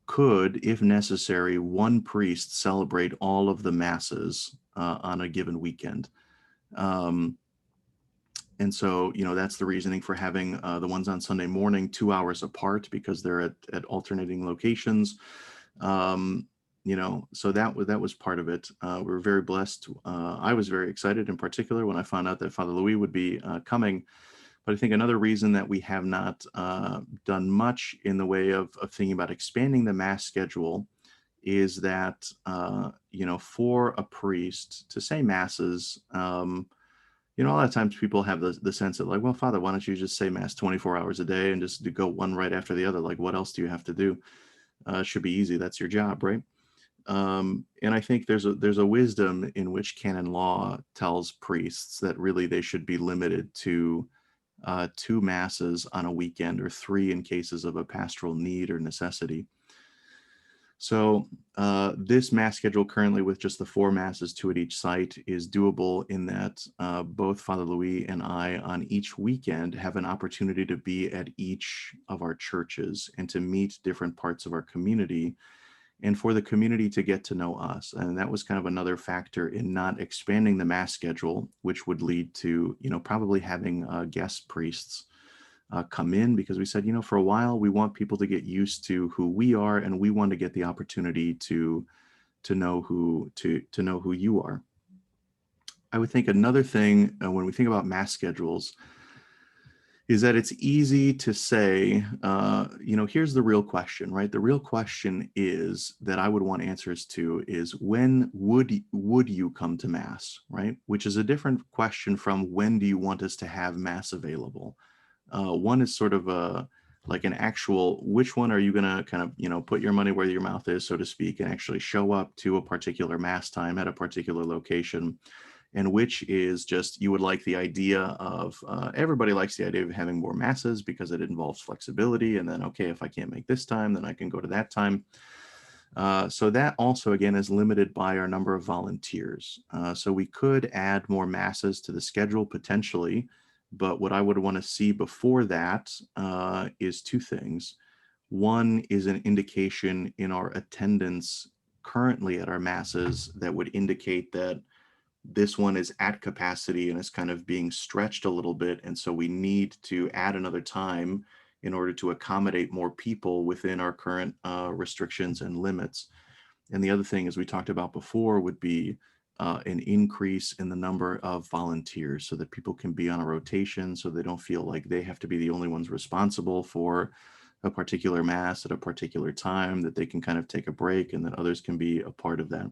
could, if necessary, one priest celebrate all of the masses on a given weekend? And so, that's the reasoning for having the ones on Sunday morning 2 hours apart, because they're at alternating locations. So that was part of it. We were very blessed. I was very excited in particular when I found out that Father Louis would be coming. But I think another reason that we have not done much in the way of thinking about expanding the mass schedule is that, for a priest to say masses, a lot of times people have the sense that, like, well, Father, why don't you just say mass 24 hours a day and just go one right after the other? Like, what else do you have to do? It should be easy. That's your job, right? And I think there's a wisdom in which canon law tells priests that really they should be limited to 2 masses on a weekend, or 3 in cases of a pastoral need or necessity. So this mass schedule currently, with just the 4 masses, 2 at each site, is doable in that both Father Louis and I on each weekend have an opportunity to be at each of our churches and to meet different parts of our community, and for the community to get to know us. And that was kind of another factor in not expanding the mass schedule, which would lead to, probably having guest priests come in, because we said, for a while, we want people to get used to who we are, and we want to get the opportunity to know who you are. I would think another thing when we think about mass schedules is that it's easy to say, here's the real question, right? The real question is that I would want answers to is, when would you come to mass, right? Which is a different question from, when do you want us to have mass available? One is sort of like an actual, which one are you going to kind of, put your money where your mouth is, so to speak, and actually show up to a particular mass time at a particular location, and which is just, you would like the idea of, everybody likes the idea of having more masses because it involves flexibility. And then, okay, if I can't make this time, then I can go to that time. So that also, again, is limited by our number of volunteers. So we could add more masses to the schedule potentially, but what I would want to see before that is 2 things. One is an indication in our attendance currently at our masses that would indicate that this one is at capacity and is kind of being stretched a little bit. And so we need to add another time in order to accommodate more people within our current restrictions and limits. And the other thing, as we talked about before, would be an increase in the number of volunteers so that people can be on a rotation, so they don't feel like they have to be the only ones responsible for a particular mass at a particular time, that they can kind of take a break and that others can be a part of that.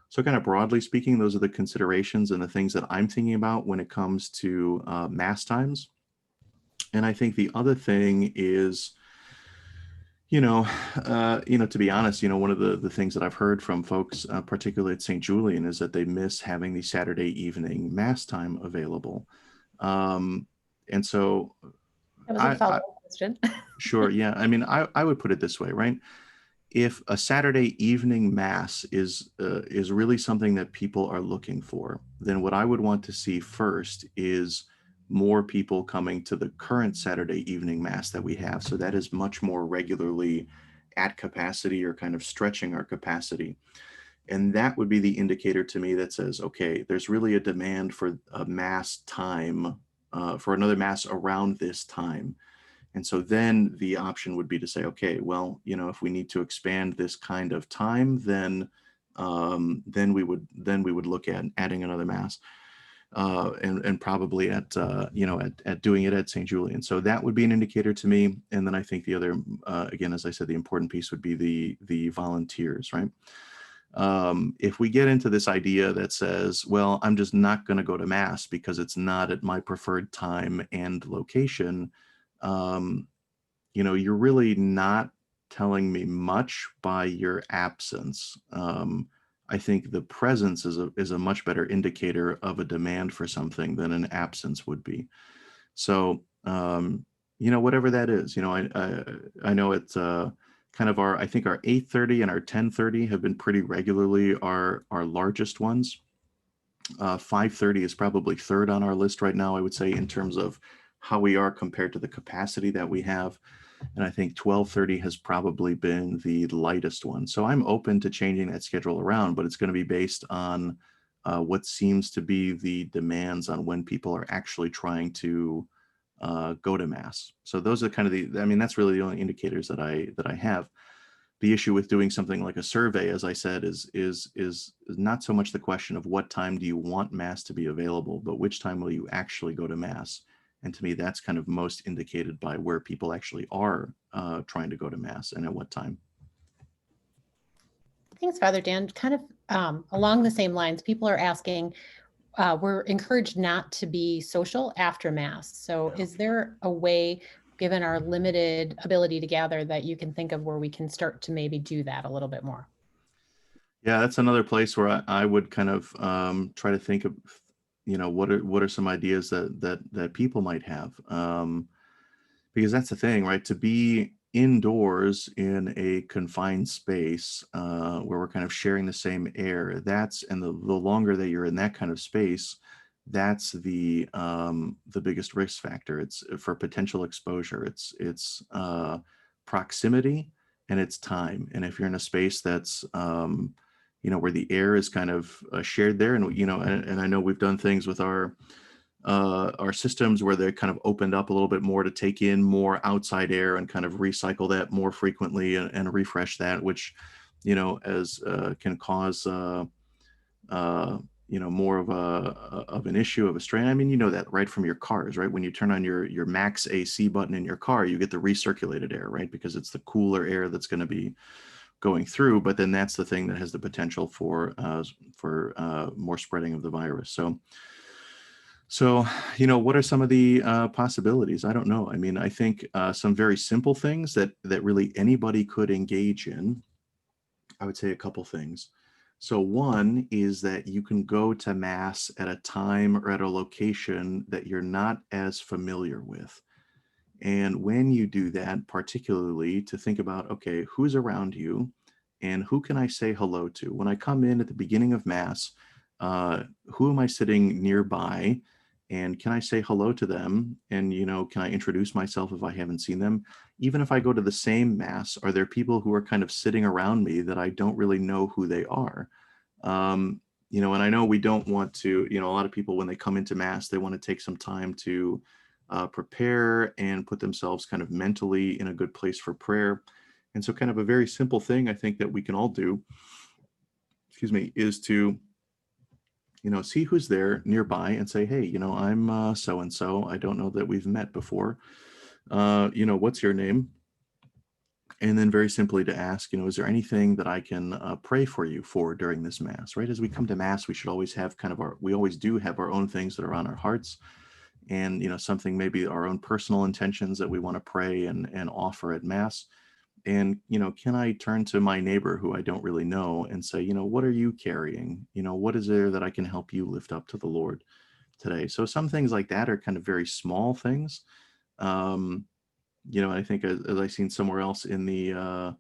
So kind of broadly speaking, those are the considerations and the things that I'm thinking about when it comes to mass times. And I think the other thing is, to be honest, one of the things that I've heard from folks, particularly at St. Julian, is that they miss having the Saturday evening mass time available. And so That was a follow-up question. sure, yeah. I mean, I would put it this way, right? If a Saturday evening mass is really something that people are looking for, then what I would want to see first is more people coming to the current Saturday evening mass that we have. So that is much more regularly at capacity or kind of stretching our capacity. And that would be the indicator to me that says, okay, there's really a demand for a mass time, for another mass around this time. And so then the option would be to say, okay, well, if we need to expand this kind of time, then we would look at adding another mass, and probably at doing it at St. Julian. So that would be an indicator to me. And then I think the other, again, as I said, the important piece would be the volunteers, right? If we get into this idea that says, well, I'm just not going to go to mass because it's not at my preferred time and location, you're really not telling me much by your absence. I think the presence is a much better indicator of a demand for something than an absence would be. So, whatever that is, I know it's kind of I think our 8:30 and our 10:30 have been pretty regularly our largest ones. 5:30 is probably third on our list right now, I would say, in terms of how we are compared to the capacity that we have. And I think 12:30 has probably been the lightest one. So I'm open to changing that schedule around, but it's going to be based on what seems to be the demands on when people are actually trying to go to mass. So those are kind of that's really the only indicators that I have. The issue with doing something like a survey, as I said, is not so much the question of what time do you want mass to be available, but which time will you actually go to mass? And to me, that's kind of most indicated by where people actually are trying to go to mass and at what time. Thanks, Father Dan. Kind of along the same lines, people are asking, we're encouraged not to be social after mass. So is there a way, given our limited ability to gather, that you can think of where we can start to maybe do that a little bit more? Yeah, that's another place where I would kind of try to think of, what are some ideas that people might have, because that's the thing, right? To be indoors in a confined space where we're kind of sharing the same air, and the longer that you're in that kind of space, that's the biggest risk factor. It's for potential exposure. It's proximity and it's time. And if you're in a space that's where the air is kind of shared there, and and I know we've done things with our systems where they're kind of opened up a little bit more to take in more outside air and kind of recycle that more frequently and refresh that, which as can cause more of an issue, of a strain. I mean, that right from your cars, right? When you turn on your max AC button in your car, you get the recirculated air, right? Because it's the cooler air that's going to be going through, but then that's the thing that has the potential for more spreading of the virus. So, what are some of the possibilities? I don't know. I mean, I think some very simple things that really anybody could engage in. I would say a couple things. So one is that you can go to mass at a time or at a location that you're not as familiar with. And when you do that, particularly to think about, okay, who's around you and who can I say hello to? When I come in at the beginning of mass, who am I sitting nearby? And can I say hello to them? And, can I introduce myself if I haven't seen them? Even if I go to the same mass, are there people who are kind of sitting around me that I don't really know who they are? And I know we don't want to, a lot of people, when they come into mass, they want to take some time to prepare and put themselves kind of mentally in a good place for prayer. And so kind of a very simple thing I think that we can all do, is to see who's there nearby and say, hey, I'm so and so. I don't know that we've met before. What's your name? And then very simply to ask, is there anything that I can pray for you for during this Mass, right? As we come to Mass, we should always have we always do have our own things that are on our hearts, and, something, maybe our own personal intentions that we want to pray and offer at Mass. And, can I turn to my neighbor who I don't really know and say, what are you carrying? What is there that I can help you lift up to the Lord today? So some things like that are kind of very small things. I think as I seen somewhere else in the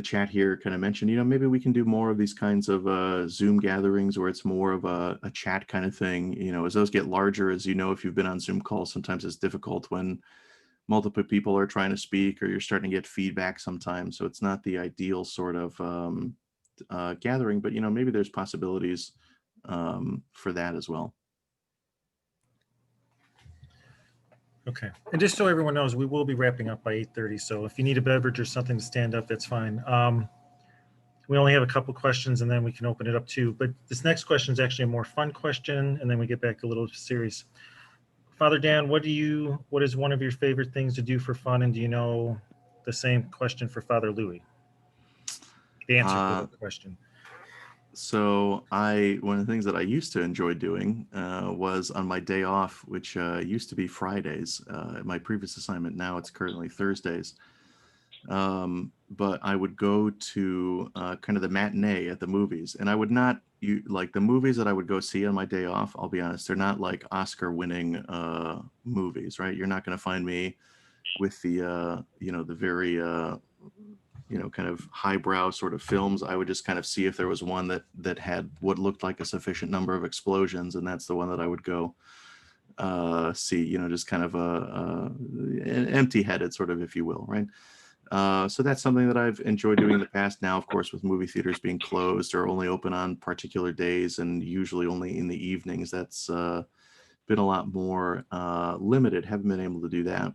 chat here kind of mentioned, maybe we can do more of these kinds of Zoom gatherings where it's more of a chat kind of thing. As those get larger, as if you've been on Zoom calls, sometimes it's difficult when multiple people are trying to speak, or you're starting to get feedback sometimes. So it's not the ideal sort of gathering, but maybe there's possibilities for that as well. Okay. And just so everyone knows, we will be wrapping up by 8:30. So if you need a beverage or something to stand up, that's fine. We only have a couple questions and then we can open it up too. But this next question is actually a more fun question, and then we get back to a little serious. Father Dan, what is one of your favorite things to do for fun? And do you know the same question for Father Louis? The answer for the question. So one of the things that I used to enjoy doing was on my day off, which used to be Fridays at my previous assignment. Now it's currently Thursdays. But I would go to kind of the matinee at the movies, and I would not like the movies that I would go see on my day off. I'll be honest, they're not like Oscar-winning movies, right? You're not going to find me with the the very kind of highbrow sort of films. I would just kind of see if there was one that had what looked like a sufficient number of explosions, and that's the one that I would go see. Just kind of an empty-headed sort of, if you will, right? So that's something that I've enjoyed doing in the past. Now, of course, with movie theaters being closed or only open on particular days and usually only in the evenings, that's been a lot more limited. Haven't been able to do that.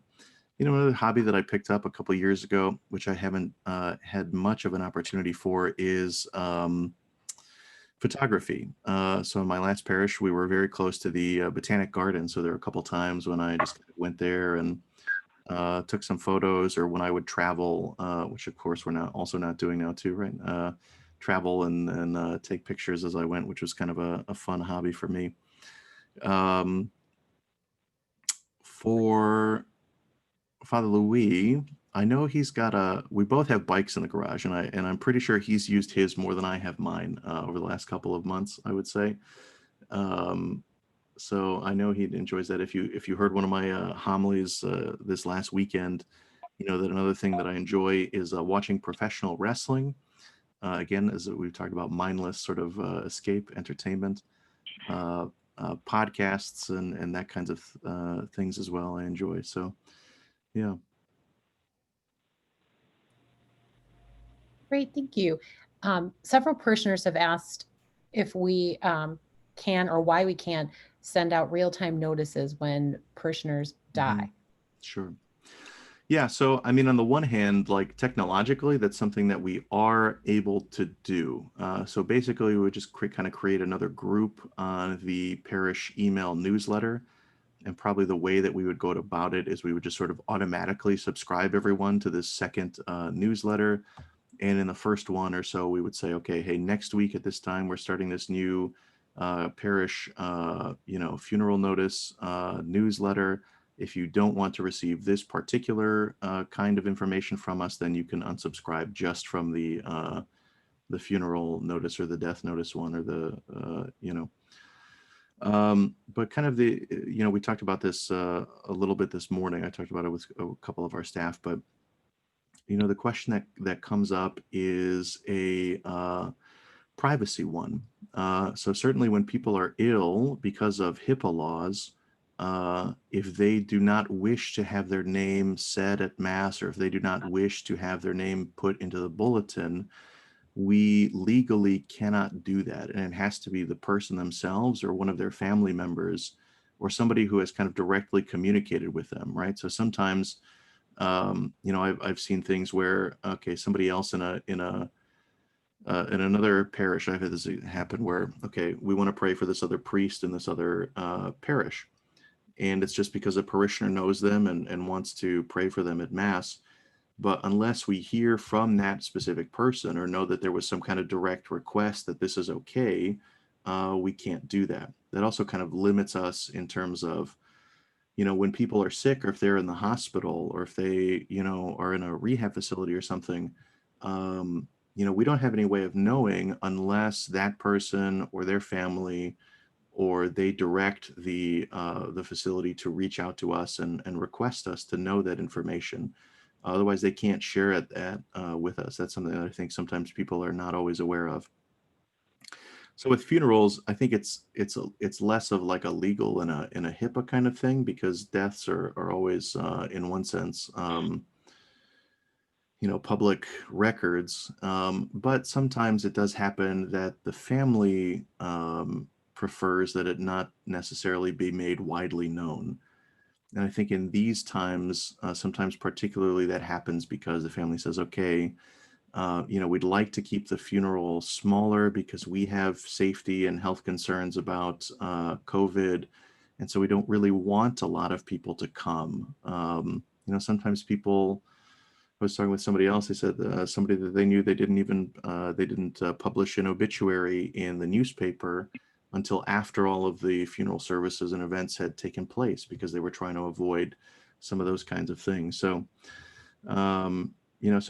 Another hobby that I picked up a couple of years ago, which I haven't had much of an opportunity for, is photography. So in my last parish, we were very close to the Botanic Garden. So there were a couple times when I just went there and took some photos, or when I would travel, which of course we're also not doing now too, right? Travel and take pictures as I went, which was kind of a fun hobby for me. For Father Louis, I know we both have bikes in the garage, and I'm pretty sure he's used his more than I have mine over the last couple of months, I would say. So I know he enjoys that. If you heard one of my homilies this last weekend, that another thing that I enjoy is watching professional wrestling. Again, as we've talked about, mindless sort of escape entertainment, podcasts and that kinds of things as well. I enjoy. So, yeah. Great, thank you. Several parishioners have asked if we can, or why we can't send out real-time notices when parishioners die. Sure. Yeah. So, I mean, on the one hand, like technologically, that's something that we are able to do. So basically, we would just kind of create another group on the parish email newsletter. And probably the way that we would go about it is we would just sort of automatically subscribe everyone to this second newsletter. And in the first one or so, we would say, okay, hey, next week at this time, we're starting this new parish, funeral notice newsletter. If you don't want to receive this particular kind of information from us, then you can unsubscribe just from the funeral notice or the death notice one, or the but kind of we talked about this a little bit this morning. I talked about it with a couple of our staff, but the question that comes up is a privacy one. So certainly when people are ill because of HIPAA laws, if they do not wish to have their name said at Mass, or if they do not wish to have their name put into the bulletin, we legally cannot do that. And it has to be the person themselves or one of their family members or somebody who has kind of directly communicated with them, right? So sometimes, I've seen things where, okay, somebody else in a in another parish, I've had this happen where, okay, we want to pray for this other priest in this other parish. And it's just because a parishioner knows them and wants to pray for them at Mass. But unless we hear from that specific person or know that there was some kind of direct request that this is okay, we can't do that. That also kind of limits us in terms of, when people are sick or if they're in the hospital or if they, are in a rehab facility or something, we don't have any way of knowing unless that person or their family or they direct the facility to reach out to us and request us to know that information. Otherwise, they can't share it with us. That's something that I think sometimes people are not always aware of. So with funerals, I think it's less of like a legal and a HIPAA kind of thing, because deaths are always in one sense public records. But sometimes it does happen that the family prefers that it not necessarily be made widely known. And I think in these times, sometimes particularly that happens because the family says, okay, we'd like to keep the funeral smaller because we have safety and health concerns about COVID. And so we don't really want a lot of people to come. Sometimes people, I was talking with somebody else, they said somebody that they knew, they didn't publish an obituary in the newspaper until after all of the funeral services and events had taken place, because they were trying to avoid some of those kinds of things. So, so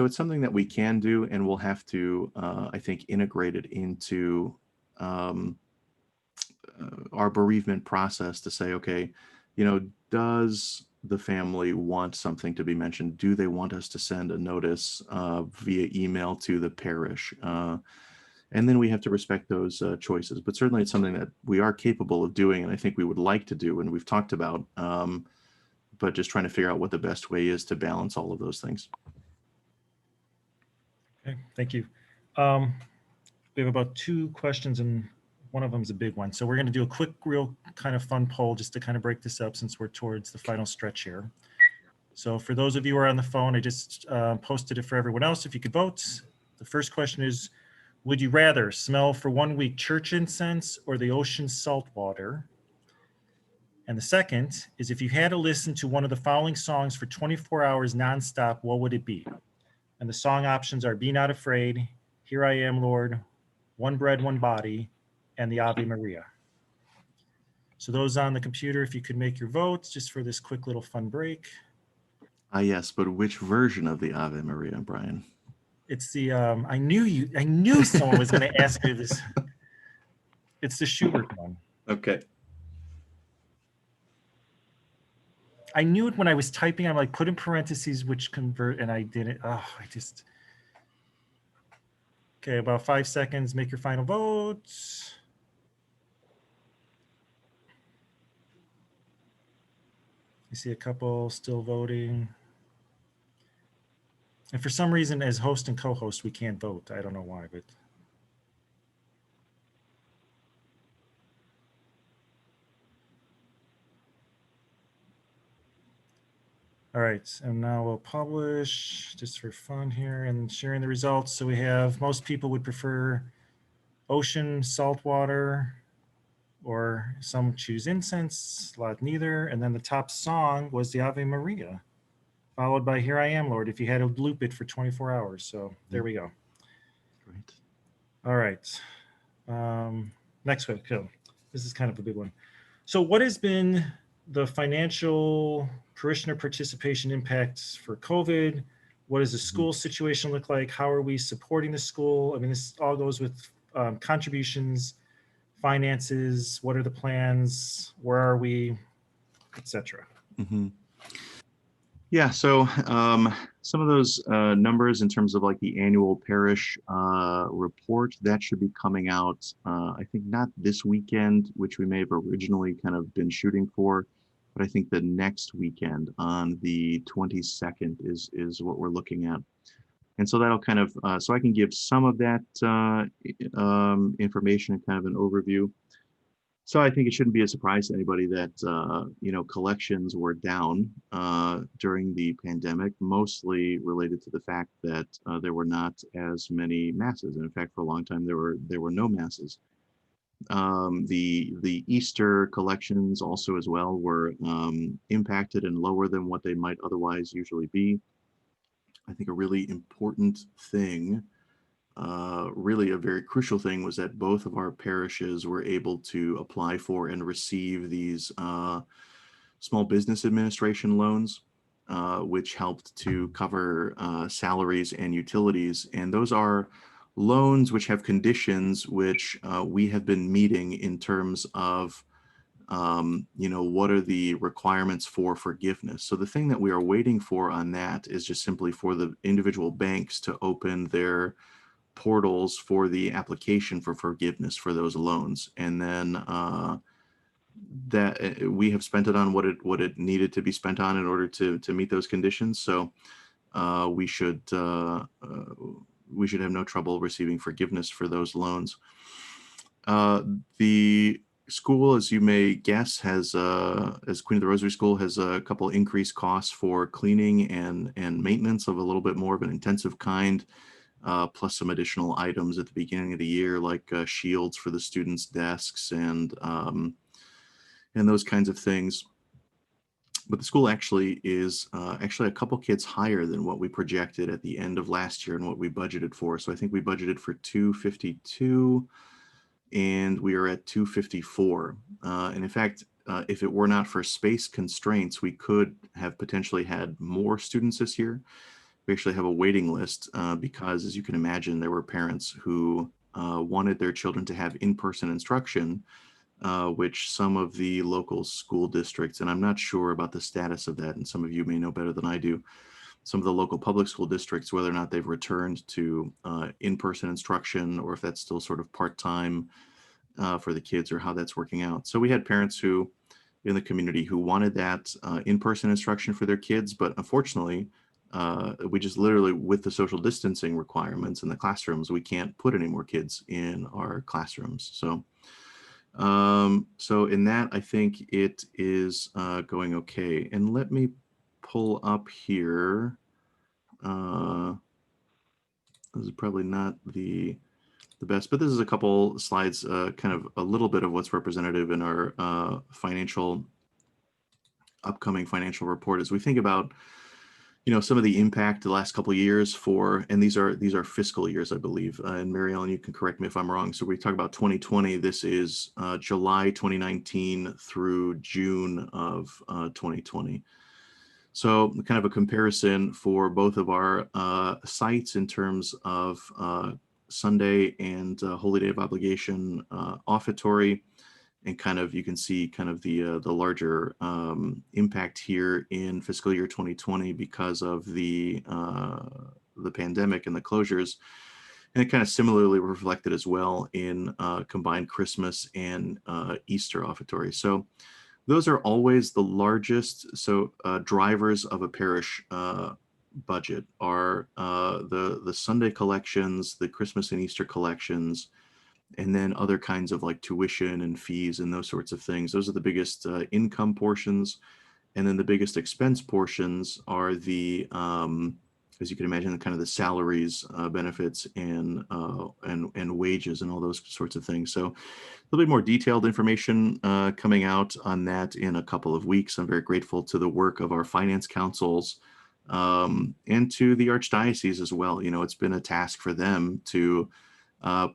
it's something that we can do, and we'll have to, I think, integrate it into our bereavement process to say, okay, does the family want something to be mentioned? Do they want us to send a notice via email to the parish? And then we have to respect those choices. But certainly it's something that we are capable of doing, and I think we would like to do, and we've talked about, but just trying to figure out what the best way is to balance all of those things. Okay, thank you. We have about 2 questions, and one of them is a big one. So we're going to do a quick, real kind of fun poll just to kind of break this up, since we're towards the final stretch here. So for those of you who are on the phone, I just posted it for everyone else if you could vote. The first question is, would you rather smell for 1 week church incense or the ocean salt water? And the second is, if you had to listen to one of the following songs for 24 hours nonstop, what would it be? And the song options are Be Not Afraid, Here I Am, Lord, One Bread, One Body, and the Ave Maria. So those on the computer, if you could make your votes just for this quick little fun break. Yes, but which version of the Ave Maria, Brian? It's the, I knew someone was going to ask me this. It's the Schubert one. Okay. I knew it when I was typing. I'm like, put in parentheses, which convert, and I didn't. Oh, okay, about 5 seconds. Make your final votes. I see a couple still voting. And for some reason, as host and co-host, we can't vote. I don't know why, but. All right, and now we'll publish just for fun here and sharing the results. So we have, most people would prefer ocean, saltwater, or some choose incense, a lot neither. And then the top song was the Ave Maria, followed by Here I Am, Lord, if you had to loop it for 24 hours. So there we go. Great. All right. Next one. So this is kind of a big one. So what has been the financial parishioner participation impacts for COVID? What does the school situation look like? How are we supporting the school? I mean, this all goes with contributions, finances. What are the plans? Where are we, etc. Mm-hmm. Yeah, so some of those numbers in terms of like the annual parish report, that should be coming out, I think not this weekend, which we may have originally kind of been shooting for, but I think the next weekend on the 22nd is what we're looking at. And so that'll kind of, so I can give some of that information and kind of an overview. So I think it shouldn't be a surprise to anybody that, collections were down during the pandemic, mostly related to the fact that there were not as many masses. And in fact, for a long time, there were no masses. The Easter collections also as well were impacted and lower than what they might otherwise usually be. I think a really important thing, really a very crucial thing, was that both of our parishes were able to apply for and receive these small business administration loans, which helped to cover salaries and utilities. And those are loans which have conditions which we have been meeting in terms of what are the requirements for forgiveness. So the thing that we are waiting for on that is just simply for the individual banks to open their portals for the application for forgiveness for those loans. And then that we have spent it on what it needed to be spent on in order to meet those conditions. So we should have no trouble receiving forgiveness for those loans. The school, as you may guess, has as Queen of the Rosary School has a couple increased costs for cleaning and maintenance of a little bit more of an intensive kind, plus some additional items at the beginning of the year, like shields for the students' desks and those kinds of things. But the school actually is actually a couple kids higher than what we projected at the end of last year and what we budgeted for. So I think we budgeted for 252 and we are at 254. And in fact, if it were not for space constraints, we could have potentially had more students this year. We actually have a waiting list because, as you can imagine, there were parents who wanted their children to have in-person instruction, which some of the local school districts, and I'm not sure about the status of that, and some of you may know better than I do, some of the local public school districts, whether or not they've returned to in-person instruction or if that's still sort of part-time for the kids or how that's working out. So we had parents who in the community who wanted that in-person instruction for their kids, but unfortunately, we just literally, with the social distancing requirements in the classrooms, we can't put any more kids in our classrooms. So in that, I think it is going okay. And let me pull up here. This is probably not the best, but this is a couple slides, kind of a little bit of what's representative in our upcoming financial report as we think about some of the impact the last couple of years and these are fiscal years, I believe. And Mary Ellen, you can correct me if I'm wrong. So we talk about 2020. This is July 2019 through June of 2020. So kind of a comparison for both of our sites in terms of Sunday and Holy Day of Obligation offertory. And kind of, you can see kind of the larger impact here in fiscal year 2020 because of the pandemic and the closures. And it kind of similarly reflected as well in combined Christmas and Easter offertory. So those are always the largest. So drivers of a parish budget are the Sunday collections, the Christmas and Easter collections, and then other kinds of like tuition and fees and those sorts of things. Those are the biggest income portions. And then the biggest expense portions are the, as you can imagine, kind of the salaries, benefits, and wages and all those sorts of things. So a little bit more detailed information coming out on that in a couple of weeks. I'm very grateful to the work of our finance councils and to the Archdiocese as well. It's been a task for them to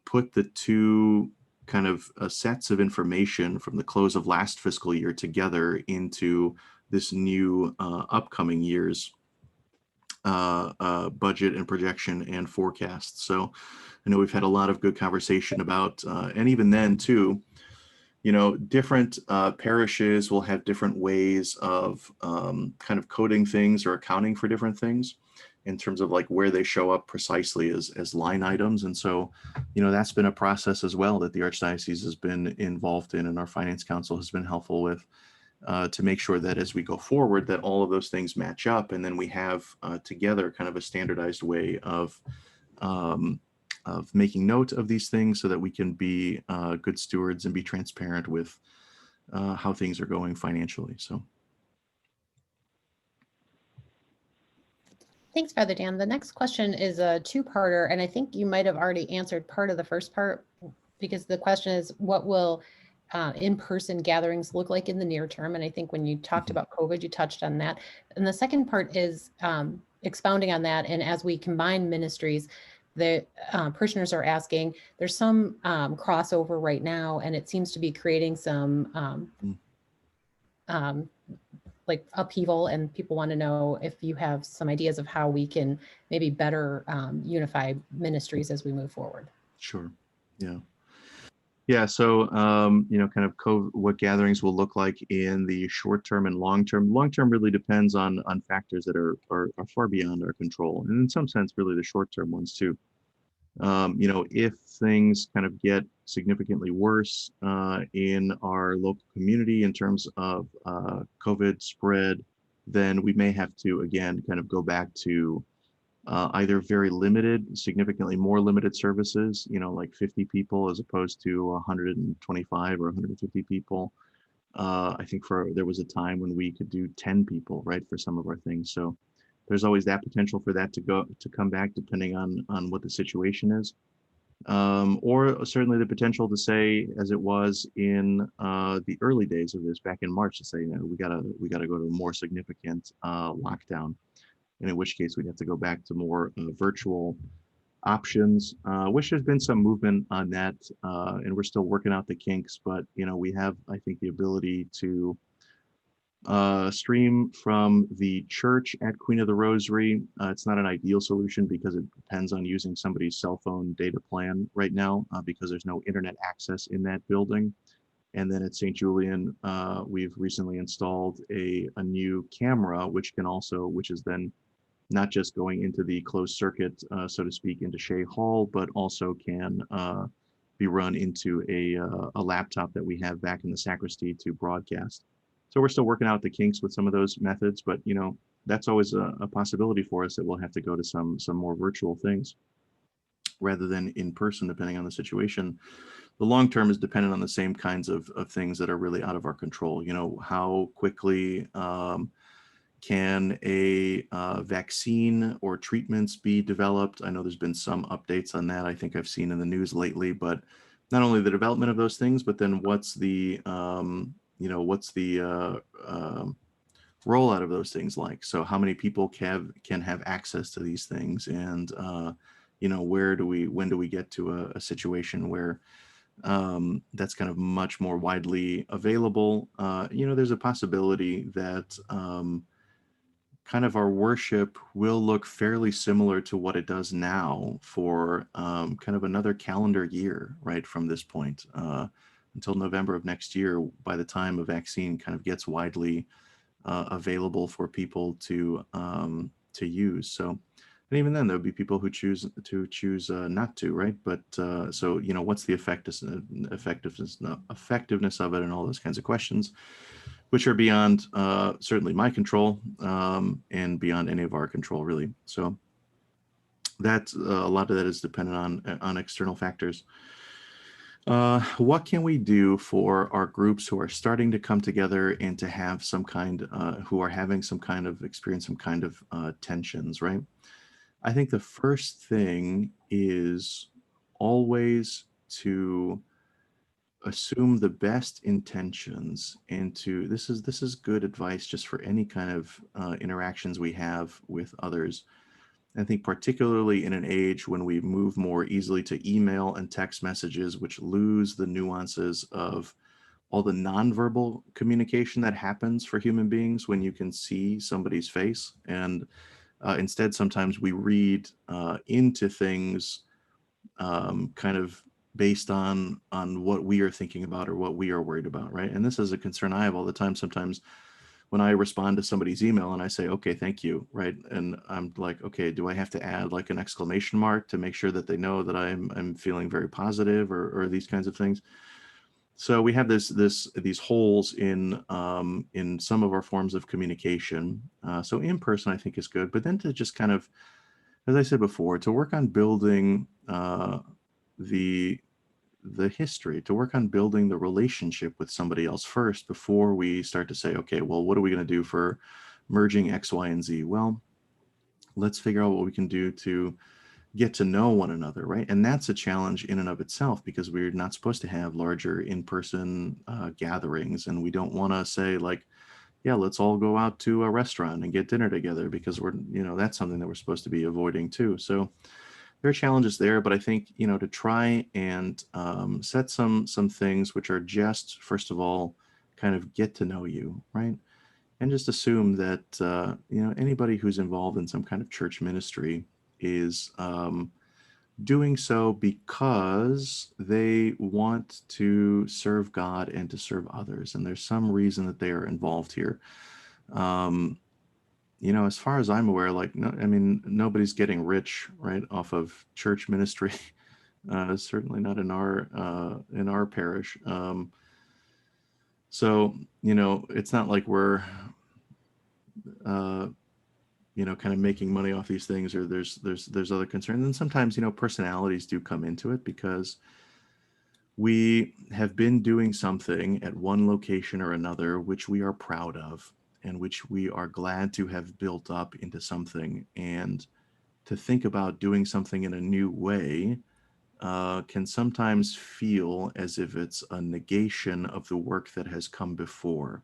put the two kind of sets of information from the close of last fiscal year together into this new upcoming year's budget and projection and forecast. So I know we've had a lot of good conversation about, and even then too, different parishes will have different ways of kind of coding things or accounting for different things in terms of like where they show up precisely as line items. And so, that's been a process as well that the Archdiocese has been involved in, and our finance council has been helpful with to make sure that as we go forward, that all of those things match up. And then we have together kind of a standardized way of making note of these things so that we can be good stewards and be transparent with how things are going financially. So. Thanks, Father Dan. The next question is a two-parter, and I think you might have already answered part of the first part, because the question is, what will in-person gatherings look like in the near term? And I think when you talked about COVID, you touched on that. And the second part is expounding on that. And as we combine ministries, the parishioners are asking, there's some crossover right now, and it seems to be creating some like upheaval, and people want to know if you have some ideas of how we can maybe better unify ministries as we move forward. Sure. Yeah. Yeah. So, kind of what gatherings will look like in the short term and long term. Long term really depends on factors that are far beyond our control, and in some sense, really the short term ones too. If things kind of get significantly worse in our local community in terms of COVID spread, then we may have to, again, kind of go back to either very limited, significantly more limited services, like 50 people as opposed to 125 or 150 people. I think there was a time when we could do 10 people, right, for some of our things. So there's always that potential for that to come back depending on what the situation is. Or certainly the potential to say, as it was in the early days of this back in March, to say, we gotta go to a more significant lockdown, and in which case we'd have to go back to more virtual options, which there's been some movement on that, and we're still working out the kinks, but we have, I think, the ability to stream from the church at Queen of the Rosary. It's not an ideal solution because it depends on using somebody's cell phone data plan right now, because there's no internet access in that building. And then at St. Julian, we've recently installed a new camera, which is then not just going into the closed circuit, so to speak, into Shea Hall, but also can be run into a laptop that we have back in the sacristy to broadcast. So we're still working out the kinks with some of those methods, but that's always a possibility for us, that we'll have to go to some more virtual things rather than in person, depending on the situation. The long term is dependent on the same kinds of things that are really out of our control. How quickly can a vaccine or treatments be developed? I know there's been some updates on that, I think I've seen in the news lately, but not only the development of those things, but then what's the rollout of those things like? So how many people can have access to these things, and when do we get to a situation where that's kind of much more widely available? There's a possibility that kind of our worship will look fairly similar to what it does now for kind of another calendar year, right, from this point until November of next year, by the time a vaccine kind of gets widely available for people to use. So, and even then, there'll be people who choose not to, right? But so what's the effectiveness of it, and all those kinds of questions, which are beyond certainly my control and beyond any of our control, really. So that's a lot of that is dependent on external factors. What can we do for our groups who are starting to come together and to have some kind, who are having some kind of experience, some kind of tensions, right? I think the first thing is always to assume the best intentions, and this is good advice just for any kind of interactions we have with others. I think particularly in an age when we move more easily to email and text messages, which lose the nuances of all the nonverbal communication that happens for human beings when you can see somebody's face. And instead, sometimes we read into things kind of based on what we are thinking about or what we are worried about, right? And this is a concern I have all the time. Sometimes when I respond to somebody's email and I say, okay, thank you, right? And I'm like, okay, do I have to add like an exclamation mark to make sure that they know that I'm feeling very positive, or these kinds of things? So we have these holes in some of our forms of communication. So in person, I think, is good, but then to just kind of as I said before, to work on building the history, to work on building the relationship with somebody else first before we start to say, okay, well, what are we going to do for merging X, Y, and Z? Well, let's figure out what we can do to get to know one another, right? And that's a challenge in and of itself, because we're not supposed to have larger in-person gatherings, and we don't want to say like, yeah, let's all go out to a restaurant and get dinner together, because we're, that's something that we're supposed to be avoiding too. So there are challenges there, but I think, to try and set some things which are just, first of all, kind of get to know you, right? And just assume that, anybody who's involved in some kind of church ministry is doing so because they want to serve God and to serve others. And there's some reason that they are involved here. As far as I'm aware, like, no, I mean, nobody's getting rich, right, off of church ministry. Certainly not in our parish. So, it's not like we're, kind of making money off these things, or there's other concerns. And sometimes, personalities do come into it, because we have been doing something at one location or another, which we are proud of, and which we are glad to have built up into something. And to think about doing something in a new way can sometimes feel as if it's a negation of the work that has come before.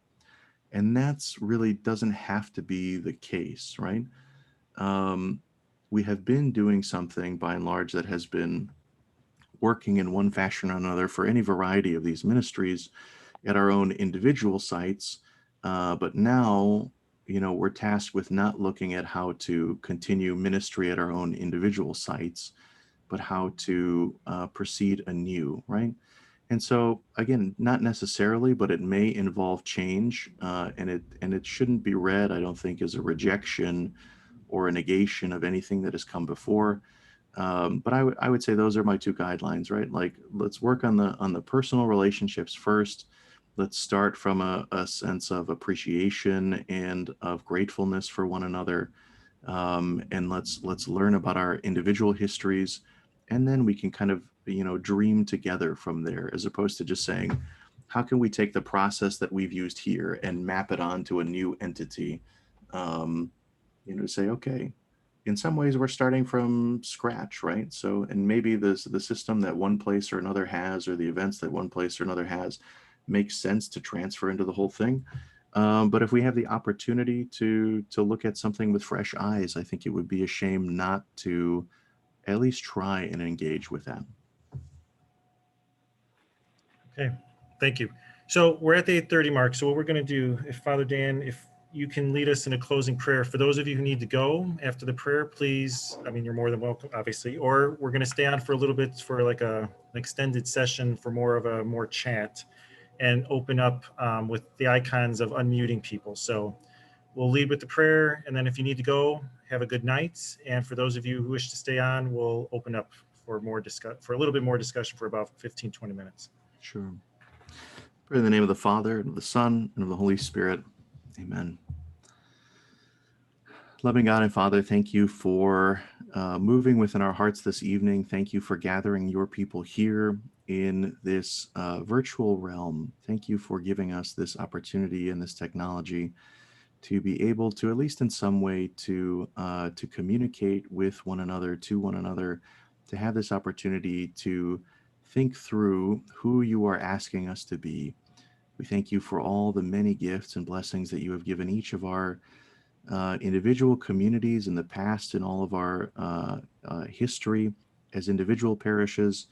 And that's really doesn't have to be the case, right? We have been doing something by and large that has been working in one fashion or another for any variety of these ministries at our own individual sites. But now, we're tasked with not looking at how to continue ministry at our own individual sites, but how to proceed anew, right? And so, again, not necessarily, but it may involve change, and it shouldn't be read, I don't think, as a rejection or a negation of anything that has come before. But I would say those are my two guidelines, right? Like, let's work on the personal relationships first. Let's start from a sense of appreciation and of gratefulness for one another, and let's learn about our individual histories, and then we can kind of dream together from there, as opposed to just saying, how can we take the process that we've used here and map it onto a new entity? To say, okay, in some ways we're starting from scratch, right? So, and maybe the system that one place or another has, or the events that one place or another has, makes sense to transfer into the whole thing. But if we have the opportunity to look at something with fresh eyes, I think it would be a shame not to at least try and engage with that. Okay, thank you. So we're at the 8:30 mark. So what we're going to do, if Father Dan, if you can lead us in a closing prayer. For those of you who need to go after the prayer, please, I mean, you're more than welcome, obviously, or we're going to stay on for a little bit for like an extended session for more chat, and open up with the icons of unmuting people. So we'll lead with the prayer, and then if you need to go, have a good night. And for those of you who wish to stay on, we'll open up for a little bit more discussion for about 15, 20 minutes. Sure. Pray in the name of the Father, and of the Son, and of the Holy Spirit. Amen. Loving God and Father, thank you for moving within our hearts this evening. Thank you for gathering your people here in this virtual realm. Thank you for giving us this opportunity and this technology to be able to, at least in some way, to communicate with one another, to one another, to have this opportunity to think through who you are asking us to be. We thank you for all the many gifts and blessings that you have given each of our individual communities in the past, and all of our history as individual parishes.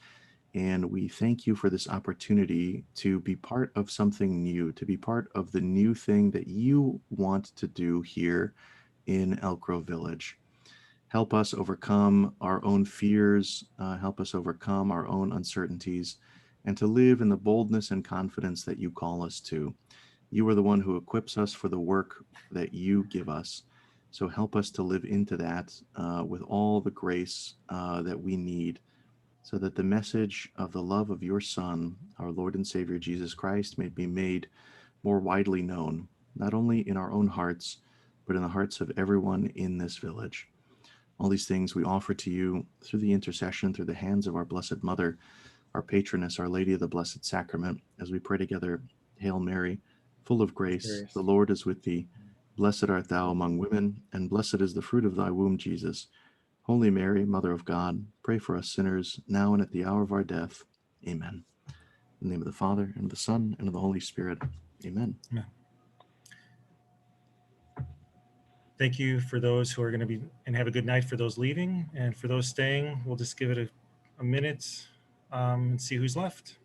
And we thank you for this opportunity to be part of something new, to be part of the new thing that you want to do here in Elk Grove Village. Help us overcome our own fears, help us overcome our own uncertainties, and to live in the boldness and confidence that you call us to. You are the one who equips us for the work that you give us. So help us to live into that with all the grace that we need, so that the message of the love of your Son, our Lord and Savior Jesus Christ, may be made more widely known, not only in our own hearts, but in the hearts of everyone in this village. All these things we offer to you through the intercession, through the hands of our Blessed Mother, our patroness, Our Lady of the Blessed Sacrament, as we pray together, Hail Mary, full of grace, the Lord is with thee. Blessed art thou among women, and blessed is the fruit of thy womb, Jesus. Holy Mary, Mother of God, pray for us sinners, now and at the hour of our death. Amen. In the name of the Father, and of the Son, and of the Holy Spirit. Amen. Amen. Thank you for those who are going to be, and have a good night for those leaving. And for those staying, we'll just give it a minute and see who's left.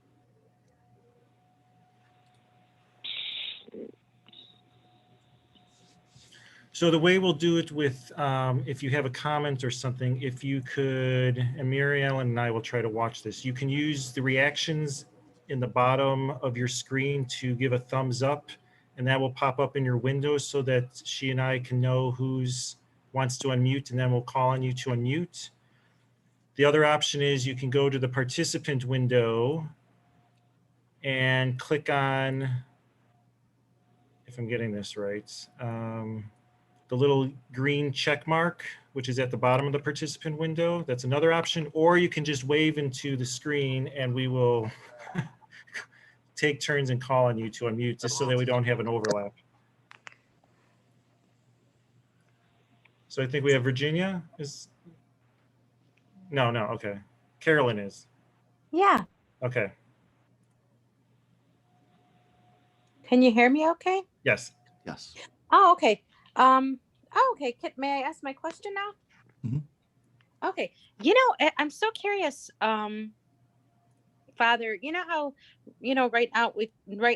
So the way we'll do it with, if you have a comment or something, if you could, and Mary Ellen and I will try to watch this, you can use the reactions in the bottom of your screen to give a thumbs up, and that will pop up in your window so that she and I can know who's wants to unmute, and then we'll call on you to unmute. The other option is you can go to the participant window and click on, if I'm getting this right, the little green check mark, which is at the bottom of the participant window. That's another option. Or you can just wave into the screen and we will take turns and call on you to unmute, just so that we don't have an overlap. So I think we have Virginia is, no, okay. Carolyn is. Yeah. Okay, Can you hear me okay? yes. Yes. Oh, okay. Okay. May I ask my question now? Mhm. Okay. I'm so curious, Father, you know how, right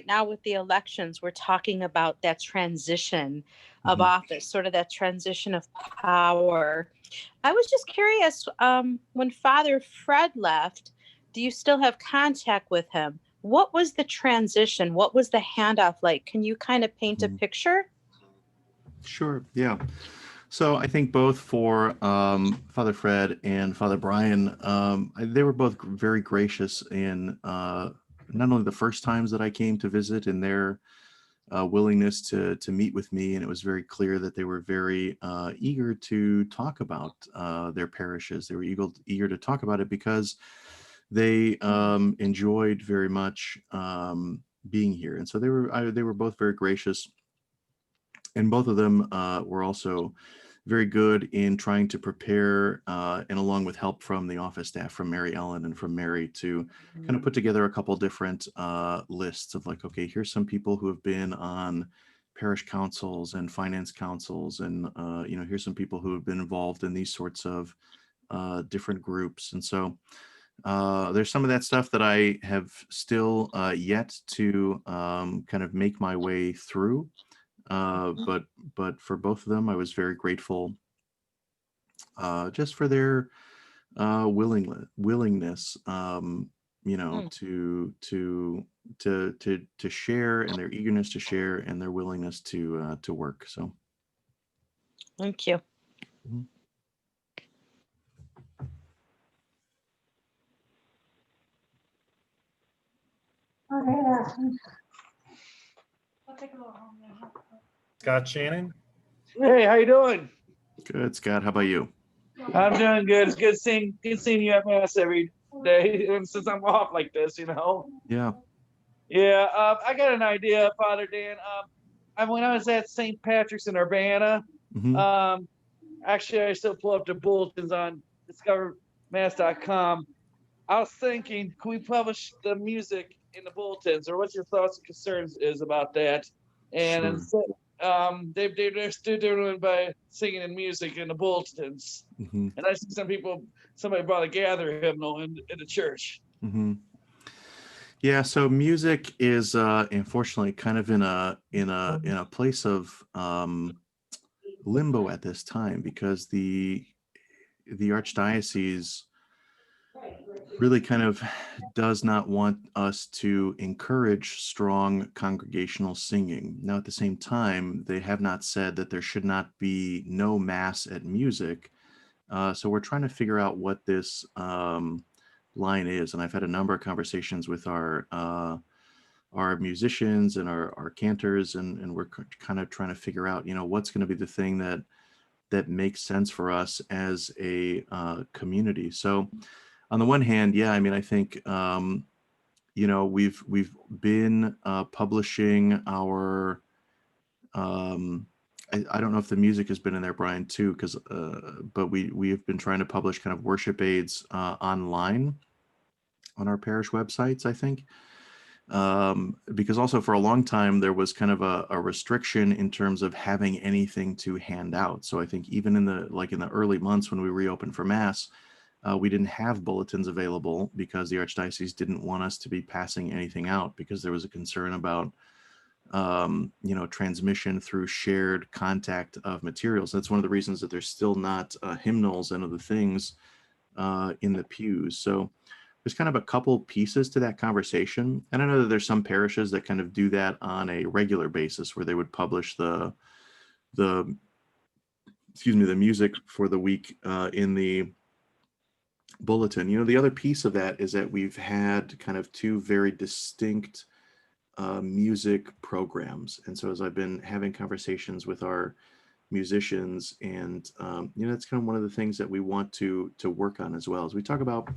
now with the elections, we're talking about that transition of Mhm. office, sort of that transition of power. I was just curious, when Father Fred left, do you still have contact with him? What was the transition? What was the handoff like? Can you kind of paint a Mhm. picture? Sure. Yeah. So I think both for Father Fred and Father Brian, they were both very gracious in not only the first times that I came to visit and their willingness to meet with me, and it was very clear that they were very eager to talk about their parishes. They were eager to talk about it because they enjoyed very much being here, and so they were both very gracious. And both of them were also very good in trying to prepare, and along with help from the office staff, from Mary Ellen and from Mary, to kind of put together a couple different lists of like, okay, here's some people who have been on parish councils and finance councils, and here's some people who have been involved in these sorts of different groups. And so there's some of that stuff that I have still yet to kind of make my way through. But for both of them, I was very grateful just for their willingness, to share, and their eagerness to share, and their willingness to work. So. Thank you. Mhm. Scott Shannon? Hey, how you doing? Good, Scott. How about you? I'm doing good. It's good seeing you at mass every day, and since I'm off like this, Yeah. Yeah, I got an idea, Father Dan. When I was at St. Patrick's in Urbana, Mhm. actually, I still pull up the bulletins on discovermass.com. I was thinking, can we publish the music in the bulletins, or what's your thoughts and concerns is about that? And Sure. instead, they're still doing it by singing and music in the bulletins. Mm-hmm. And I see somebody brought a gather hymnal in the church. Mm-hmm. Yeah, so music is unfortunately kind of in a place of limbo at this time, because the archdiocese really kind of does not want us to encourage strong congregational singing. Now, at the same time, they have not said that there should not be no mass at music. So we're trying to figure out what this line is, and I've had a number of conversations with our musicians and our cantors, and we're kind of trying to figure out, what's going to be the thing that that makes sense for us as a community. So on the one hand, yeah, I mean, I think we've been publishing our I don't know if the music has been in there, Brian, too, because but we have been trying to publish kind of worship aids online on our parish websites, I think. Because also for a long time there was kind of a restriction in terms of having anything to hand out. So I think even in the early months when we reopened for Mass, we didn't have bulletins available because the Archdiocese didn't want us to be passing anything out because there was a concern about transmission through shared contact of materials. That's one of the reasons that there's still not hymnals and other things in the pews. So there's kind of a couple pieces to that conversation. And I know that there's some parishes that kind of do that on a regular basis where they would publish the music for the week in the bulletin. The other piece of that is that we've had kind of two very distinct music programs. And so as I've been having conversations with our musicians, and that's kind of one of the things that we want to work on as well, as we talk about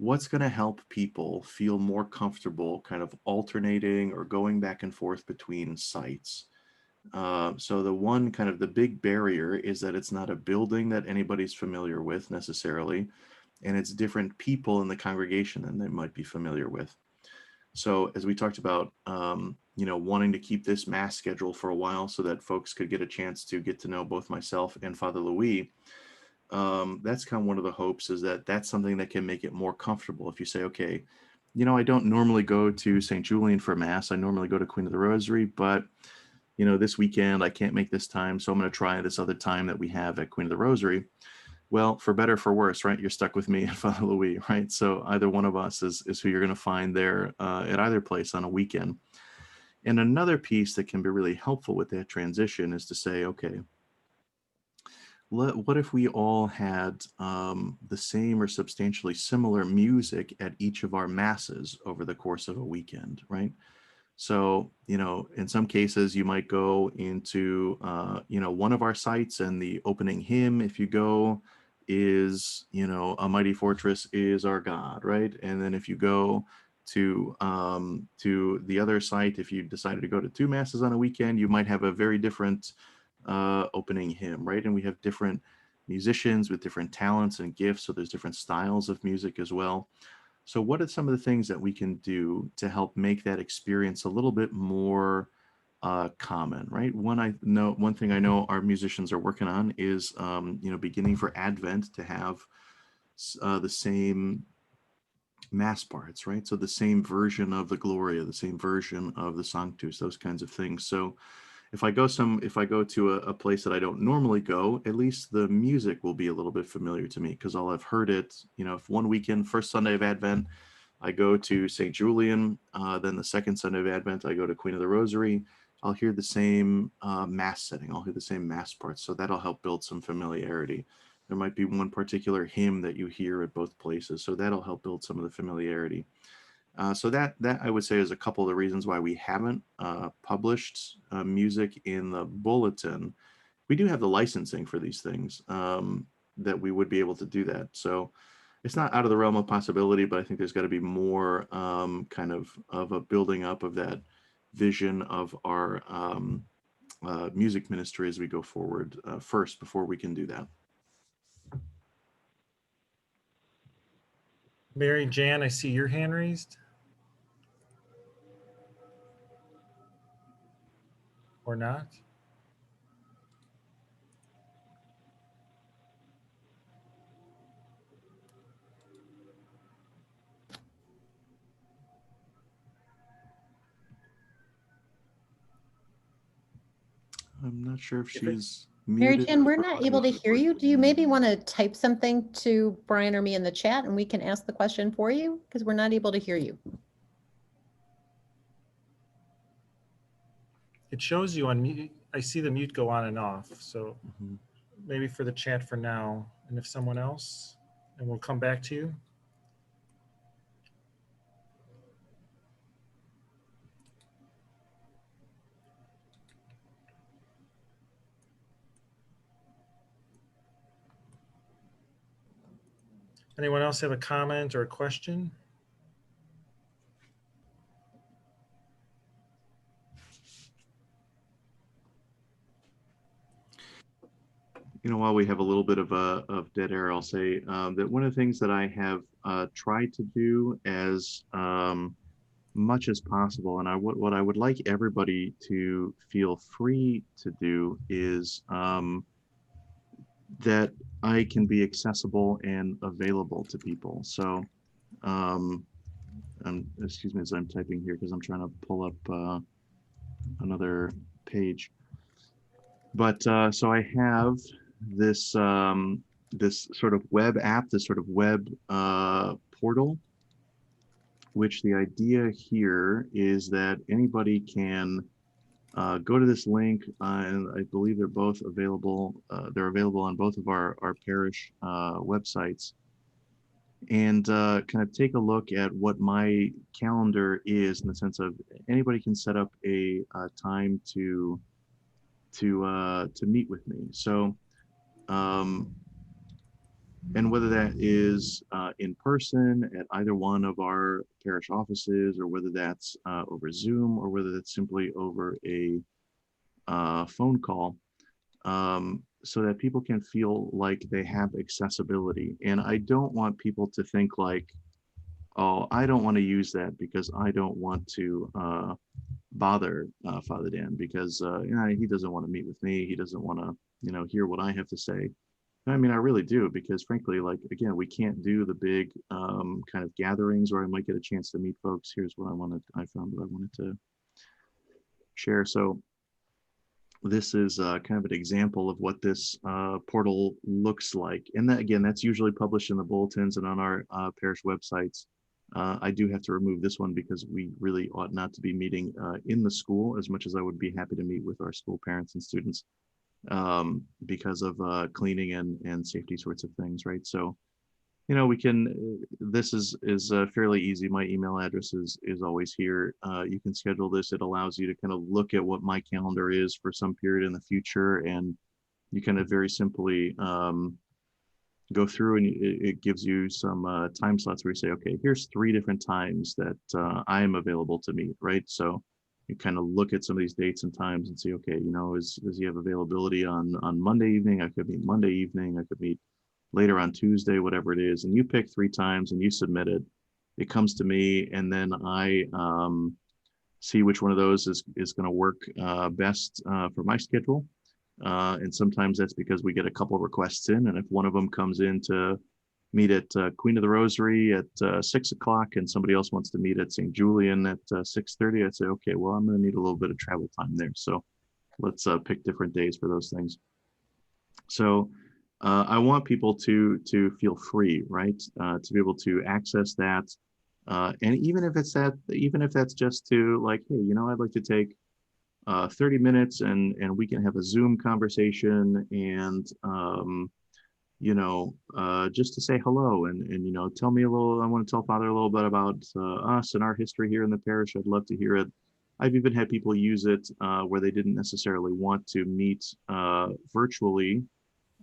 what's going to help people feel more comfortable kind of alternating or going back and forth between sites. So the big barrier is that it's not a building that anybody's familiar with necessarily, and it's different people in the congregation than they might be familiar with. So as we talked about, wanting to keep this Mass schedule for a while so that folks could get a chance to get to know both myself and Father Louis, that's kind of one of the hopes, is that that's something that can make it more comfortable. If you say, okay, I don't normally go to St. Julian for Mass. I normally go to Queen of the Rosary, but this weekend I can't make this time, so I'm going to try this other time that we have at Queen of the Rosary. Well, for better, for worse, right? You're stuck with me and Father Louis, right? So either one of us is who you're going to find there at either place on a weekend. And another piece that can be really helpful with that transition is to say, okay, what if we all had the same or substantially similar music at each of our masses over the course of a weekend, right? So, in some cases you might go into, one of our sites, and the opening hymn, if you go, is, A Mighty Fortress is Our God, right? And then if you go to the other site, if you decided to go to two masses on a weekend, you might have a very different opening hymn, right? And we have different musicians with different talents and gifts, so there's different styles of music as well. So what are some of the things that we can do to help make that experience a little bit more common, right? One thing I know our musicians are working on is beginning for Advent to have the same Mass parts, right? So the same version of the Gloria, the same version of the Sanctus, those kinds of things. So if I go to a place that I don't normally go, at least the music will be a little bit familiar to me, because I'll have heard it. If one weekend, first Sunday of Advent, I go to St. Julian, then the second Sunday of Advent, I go to Queen of the Rosary, I'll hear the same Mass setting. I'll hear the same Mass parts. So that'll help build some familiarity. There might be one particular hymn that you hear at both places. So that'll help build some of the familiarity. So that I would say is a couple of the reasons why we haven't published music in the bulletin. We do have the licensing for these things, that we would be able to do that. So it's not out of the realm of possibility, but I think there's got to be more kind of a building up of that vision of our music ministry as we go forward first, before we can do that. Mary Jan, I see your hand raised. Or not? I'm not sure if she's Mary muted. Jan, we're or not able to unmuted. hear you. Do you maybe want to type something to Brian or me in the chat and we can ask the question for you? Because we're not able to hear you. It shows you on mute. I see the mute go on and off. So Mhm. maybe for the chat for now. And if someone else, and we'll come back to you. Anyone else have a comment or a question? While we have a little bit of dead air, I'll say that one of the things that I have tried to do as much as possible, and what I would like everybody to feel free to do is that I can be accessible and available to people. So, excuse me as I'm typing here because I'm trying to pull up another page. But so I have this this sort of web app, this sort of web portal, which the idea here is that anybody can go to this link, and I believe they're both available. They're available on both of our parish websites, and kind of take a look at what my calendar is in the sense of anybody can set up a time to meet with me. So, and whether that is in person at either one of our parish offices, or whether that's over Zoom, or whether that's simply over a phone call, so that people can feel like they have accessibility. And I don't want people to think like, oh, I don't want to use that because I don't want to bother Father Dan, because he doesn't want to meet with me. He doesn't want to, hear what I have to say. I mean, I really do, because frankly, like, again, we can't do the big kind of gatherings where I might get a chance to meet folks. Here's what I found what I wanted to share. So this is kind of an example of what this portal looks like. And that, again, that's usually published in the bulletins and on our parish websites. I do have to remove this one because we really ought not to be meeting in the school, as much as I would be happy to meet with our school parents and students, because of cleaning and safety sorts of things, right? So, we can, this is fairly easy. My email address is always here. You can schedule this. It allows you to kind of look at what my calendar is for some period in the future, and you kind of very simply go through, and it gives you some time slots where you say, okay, here's 3 different times that I am available to meet, right? So you kind of look at some of these dates and times and see, okay, does he have availability on Monday evening? I could meet Monday evening. I could meet later on Tuesday, whatever it is. And you pick 3 times and you submit it. It comes to me, and then I see which one of those is going to work best for my schedule. And sometimes that's because we get a couple requests in, and if one of them comes in to meet at Queen of the Rosary at 6 o'clock, and somebody else wants to meet at St. Julian at 6:30, I'd say, okay, well, I'm going to need a little bit of travel time there. So let's pick different days for those things. So I want people to feel free, right? To be able to access that. And even if that's just to like, hey, I'd like to take 30 minutes and we can have a Zoom conversation, and just to say hello and tell me a little. I want to tell Father a little bit about us and our history here in the parish. I'd love to hear it. I've even had people use it where they didn't necessarily want to meet virtually,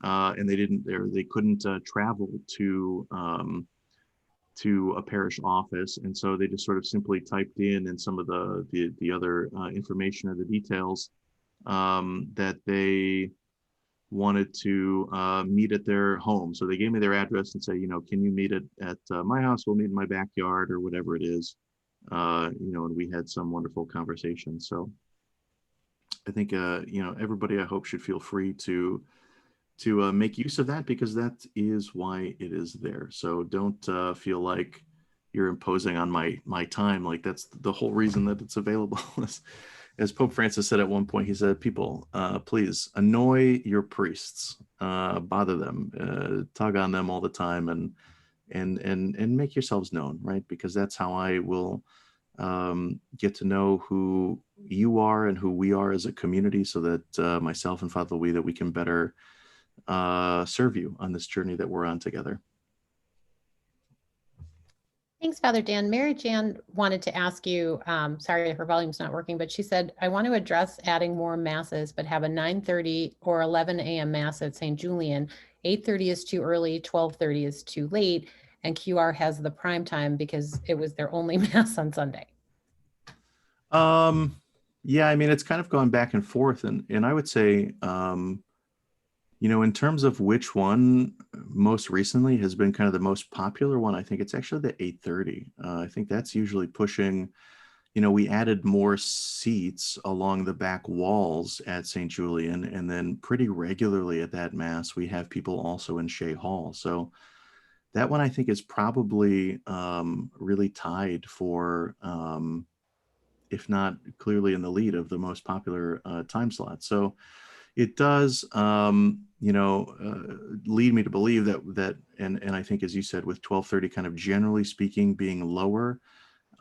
and they couldn't travel to a parish office, and so they just sort of simply typed in some of the other information or the details that they wanted to meet at their home. So they gave me their address and say, can you meet at my house? We'll meet in my backyard or whatever it is. And we had some wonderful conversations. So I think everybody, I hope, should feel free to make use of that, because that is why it is there. So don't feel like you're imposing on my time. Like, that's the whole reason that it's available. As Pope Francis said at one point, he said, people, please annoy your priests, bother them, tug on them all the time, and make yourselves known, right? Because that's how I will get to know who you are and who we are as a community, so that myself and Father Louis, that we can better serve you on this journey that we're on together. Thanks, Father Dan. Mary Jan wanted to ask you, sorry, her volume's not working, but she said, I want to address adding more masses, but have a 9:30 or 11 a.m. mass at St. Julian. 8:30 is too early, 12:30 is too late. and QR has the prime time because it was their only mass on Sunday? Yeah, I mean, it's kind of gone back and forth, and I would say, in terms of which one most recently has been kind of the most popular one, I think it's actually the 8:30. I think that's usually pushing. We added more seats along the back walls at St. Julian, and then pretty regularly at that mass, we have people also in Shea Hall. So that one I think is probably really tied for, if not clearly in the lead of the most popular time slot. So it does, lead me to believe and I think, as you said, with 12:30 kind of generally speaking being lower,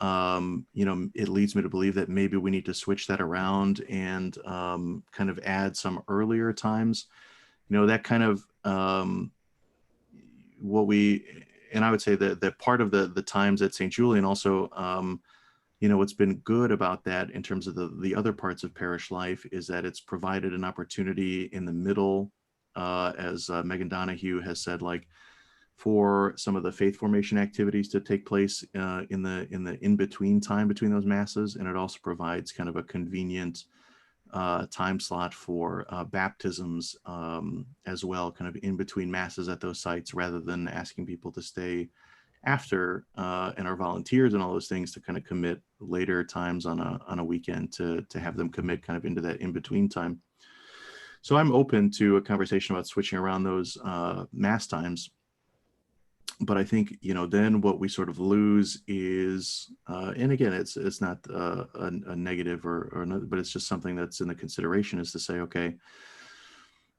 it leads me to believe that maybe we need to switch that around and kind of add some earlier times. That kind of and I would say that part of the times at St. Julian also, what's been good about that in terms of the other parts of parish life is that it's provided an opportunity in the middle, as Megan Donahue has said, like for some of the faith formation activities to take place in the in-between time between those masses. And it also provides kind of a convenient time slot for baptisms as well, kind of in between masses at those sites, rather than asking people to stay after and our volunteers and all those things to kind of commit later times on a weekend to have them commit kind of into that in-between time. So I'm open to a conversation about switching around those mass times. But I think, then what we sort of lose is, and again, it's not a negative or another, but it's just something that's in the consideration, is to say, okay,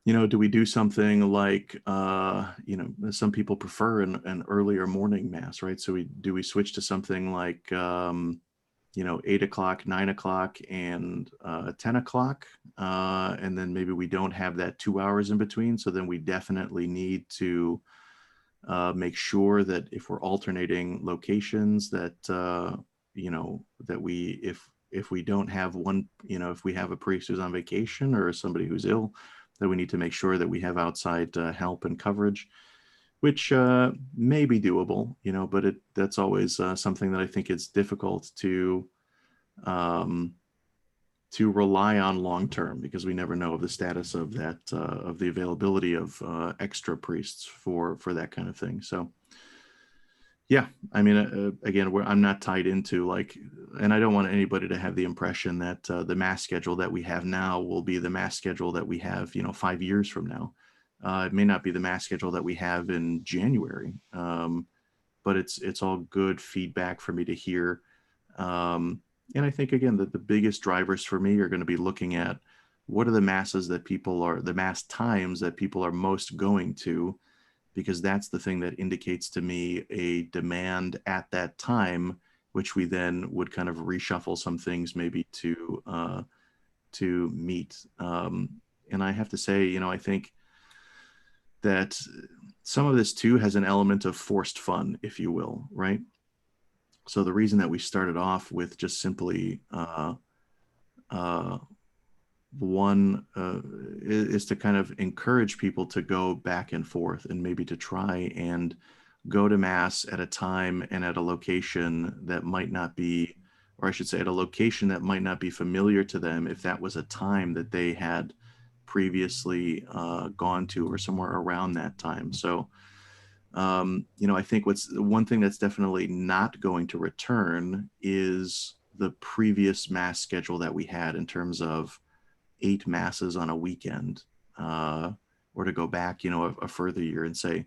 do we do something like, some people prefer an earlier morning mass, right? So do we switch to something like, 8 o'clock, 9 o'clock, and 10 o'clock? And then maybe we don't have that 2 hours in between. So then we definitely need to make sure that if we're alternating locations, that that if we don't have one, if we have a priest who's on vacation or somebody who's ill, that we need to make sure that we have outside help and coverage, which may be doable, but that's always something that I think is difficult to rely on long term, because we never know of the status of that of the availability of extra priests for that kind of thing. So yeah, I mean, again, I'm not tied into and I don't want anybody to have the impression that the mass schedule that we have now will be the mass schedule that we have 5 years from now. It may not be the mass schedule that we have in January, but it's all good feedback for me to hear. And I think, again, that the biggest drivers for me are going to be looking at what are the masses that the mass times that people are most going to, because that's the thing that indicates to me a demand at that time, which we then would kind of reshuffle some things maybe to meet. And I have to say, I think that some of this too has an element of forced fun, if you will, right? So the reason that we started off with just simply is to kind of encourage people to go back and forth and maybe to try and go to mass at a time and at a location that might not be, or I should say at a location that might not be familiar to them, if that was a time that they had previously gone to or somewhere around that time. So I think one thing that's definitely not going to return is the previous mass schedule that we had in terms of 8 masses on a weekend, or to go back, a further year and say,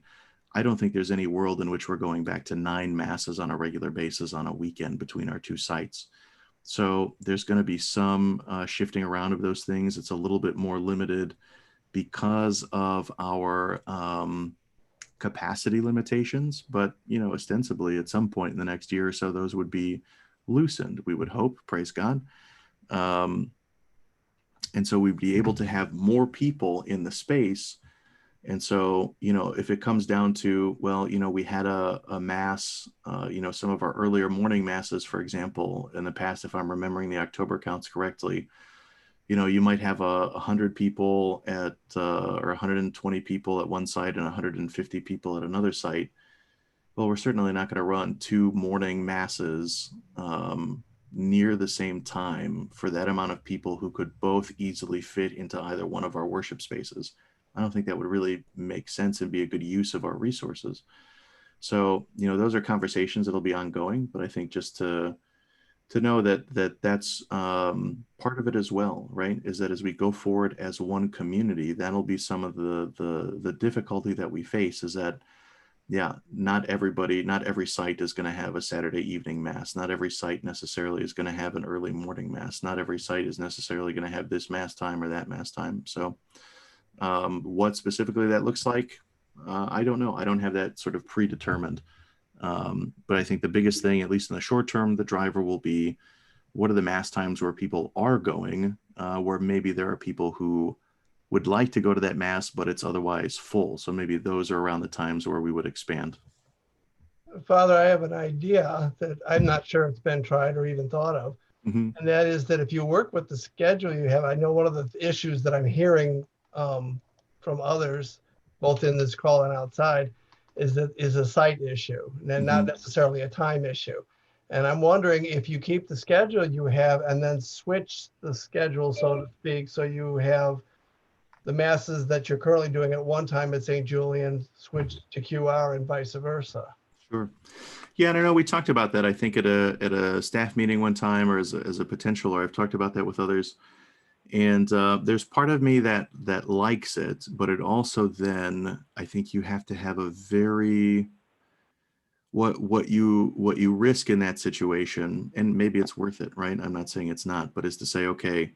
I don't think there's any world in which we're going back to 9 masses on a regular basis on a weekend between our 2 sites. So there's going to be some shifting around of those things. It's a little bit more limited because of our capacity limitations, but ostensibly at some point in the next year or so, those would be loosened, we would hope, praise God. And so we'd be able to have more people in the space. And so, if it comes down to, well, we had a mass, some of our earlier morning masses, for example, in the past, if I'm remembering the October counts correctly, you might have 100 people or 120 people at one site and 150 people at another site. well, we're certainly not going to run 2 morning masses near the same time for that amount of people who could both easily fit into either one of our worship spaces. I don't think that would really make sense and be a good use of our resources. So, those are conversations that'll be ongoing, but I think just to know that's part of it as well, right? Is that as we go forward as one community, that'll be some of the difficulty that we face, is that, yeah, not every site is going to have a Saturday evening mass. Not every site necessarily is going to have an early morning mass. Not every site is necessarily going to have this mass time or that mass time. So what specifically that looks like, I don't know. I don't have that sort of predetermined. But I think the biggest thing, at least in the short term, the driver will be, what are the mass times where people are going, where maybe there are people who would like to go to that mass, but it's otherwise full. So maybe those are around the times where we would expand. Father, I have an idea that I'm not sure it's been tried or even thought of. Mm-hmm. And that is that if you work with the schedule you have, I know one of the issues that I'm hearing from others, both in this call and outside, is a site issue and not necessarily a time issue. And I'm wondering if you keep the schedule you have and then switch the schedule, so to speak, so you have the masses that you're currently doing at one time at St. Julian switch to QR and vice versa. Sure. Yeah, and I know we talked about that, I think at a staff meeting one time, or as a potential, or I've talked about that with others. And there's part of me that likes it, but it also then, I think you have to have a very, what you risk in that situation, and maybe it's worth it, right? I'm not saying it's not, but is to say, okay,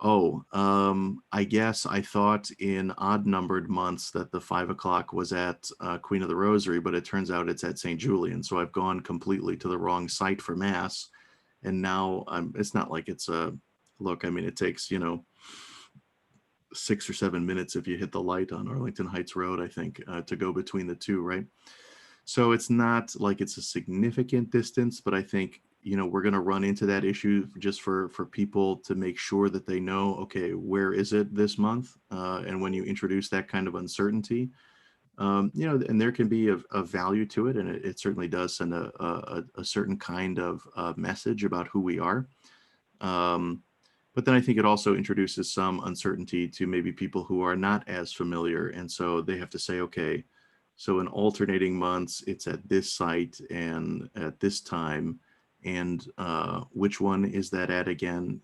I guess I thought in odd numbered months that the 5 o'clock was at Queen of the Rosary, but it turns out it's at St. Julian. So I've gone completely to the wrong site for mass. And now it's not like it's a, look, I mean, it takes, 6 or 7 minutes if you hit the light on Arlington Heights Road, I think, to go between the two, right? So it's not like it's a significant distance, but I think, we're going to run into that issue just for people to make sure that they know, okay, where is it this month? And when you introduce that kind of uncertainty, and there can be a value to it, and it certainly does send a certain kind of message about who we are. But then I think it also introduces some uncertainty to maybe people who are not as familiar. And so they have to say, okay, so in alternating months, it's at this site and at this time. And which one is that at again?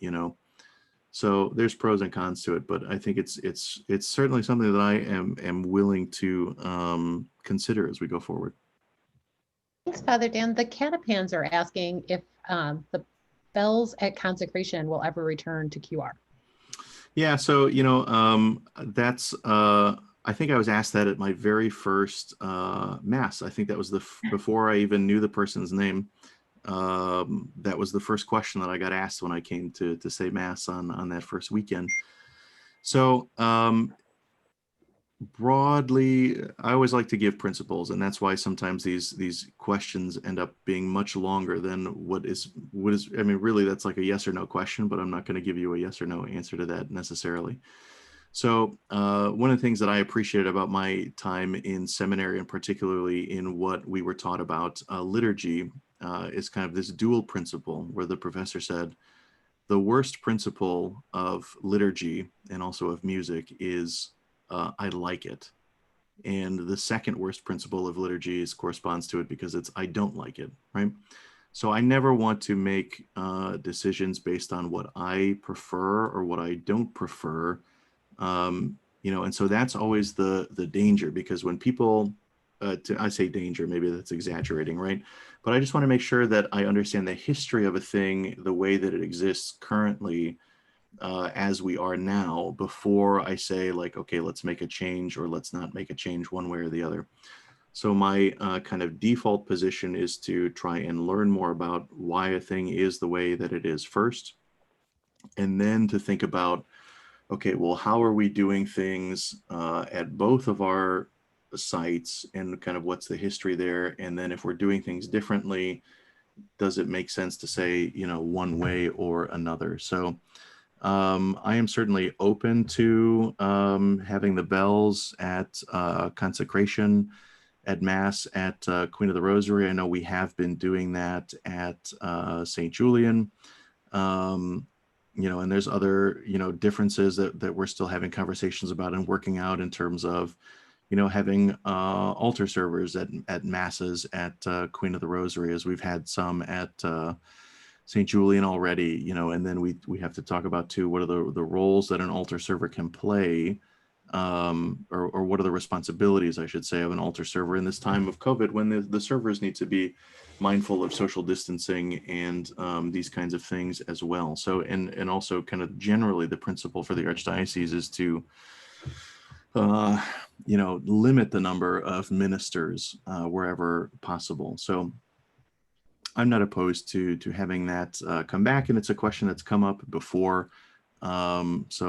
So there's pros and cons to it, but I think it's certainly something that I am willing to consider as we go forward. Thanks, Father Dan. The Catapans are asking if the bells at consecration will ever return to QR. Yeah, so that's I think I was asked that at my very first mass. I think that was before I even knew the person's name. That was the first question that I got asked when I came to say mass on that first weekend. So broadly, I always like to give principles, and that's why sometimes these questions end up being much longer than what is. I mean, really, that's like a yes or no question, but I'm not going to give you a yes or no answer to that necessarily. So one of the things that I appreciated about my time in seminary, and particularly in what we were taught about liturgy, is kind of this dual principle where the professor said, the worst principle of liturgy and also of music is I like it. And the second worst principle of liturgy corresponds to it because it's I don't like it, right? So I never want to make decisions based on what I prefer or what I don't prefer. And so that's always the danger, because when people, I say danger, maybe that's exaggerating, right? But I just want to make sure that I understand the history of a thing, the way that it exists currently, as we are now, before I say like, okay, let's make a change or let's not make a change one way or the other. So my kind of default position is to try and learn more about why a thing is the way that it is first, and then to think about, okay, well, how are we doing things at both of our sites, and kind of what's the history there? And then if we're doing things differently, does it make sense to say, one way or another? So I am certainly open to having the bells at consecration at Mass at Queen of the Rosary. I know we have been doing that at St. Julian. And there's other, differences that we're still having conversations about and working out in terms of, having altar servers at Masses at Queen of the Rosary, as we've had some at St. Julian already, and then we have to talk about too, what are the roles that an altar server can play, or what are the responsibilities, I should say, of an altar server in this time of COVID, when the servers need to be mindful of social distancing and these kinds of things as well. So, and also kind of generally the principle for the Archdiocese is to, limit the number of ministers wherever possible. So I'm not opposed to having that come back, and it's a question that's come up before. That's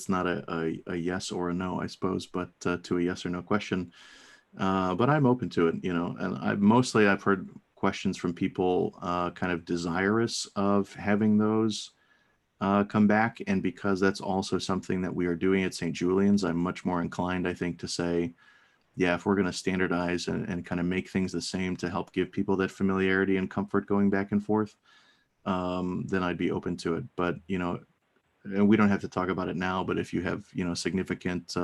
not a yes or a no, I suppose, but to a yes or no question. But I'm open to it, and I've heard questions from people kind of desirous of having those come back. And because that's also something that we are doing at St. Julian's, I'm much more inclined, I think, to say, yeah, if we're going to standardize and kind of make things the same to help give people that familiarity and comfort going back and forth, then I'd be open to it. But, and we don't have to talk about it now, but if you have, significant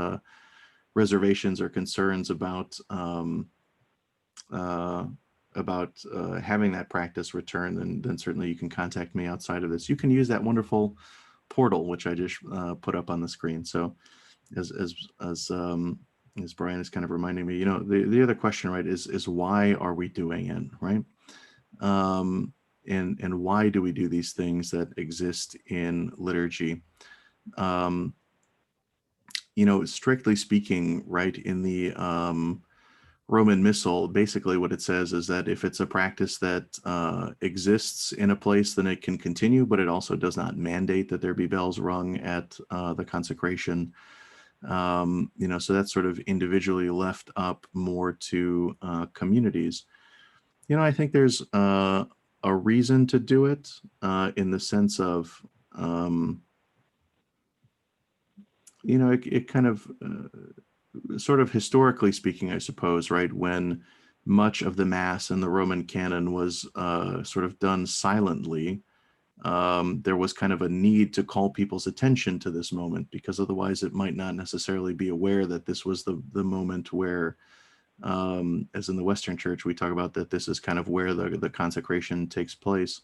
reservations or concerns about having that practice return, then certainly you can contact me outside of this. You can use that wonderful portal, which I just put up on the screen. So as Brian is kind of reminding me, the other question, right, is why are we doing it, right? And why do we do these things that exist in liturgy? Strictly speaking, right, in the Roman Missal, basically what it says is that if it's a practice that exists in a place, then it can continue, but it also does not mandate that there be bells rung at the consecration. So that's sort of individually left up more to communities. I think there's a reason to do it in the sense of, it kind of sort of historically speaking, I suppose, right, when much of the Mass and the Roman canon was sort of done silently, there was kind of a need to call people's attention to this moment, because otherwise it might not necessarily be aware that this was the moment where, as in the Western Church, we talk about that this is kind of where the consecration takes place.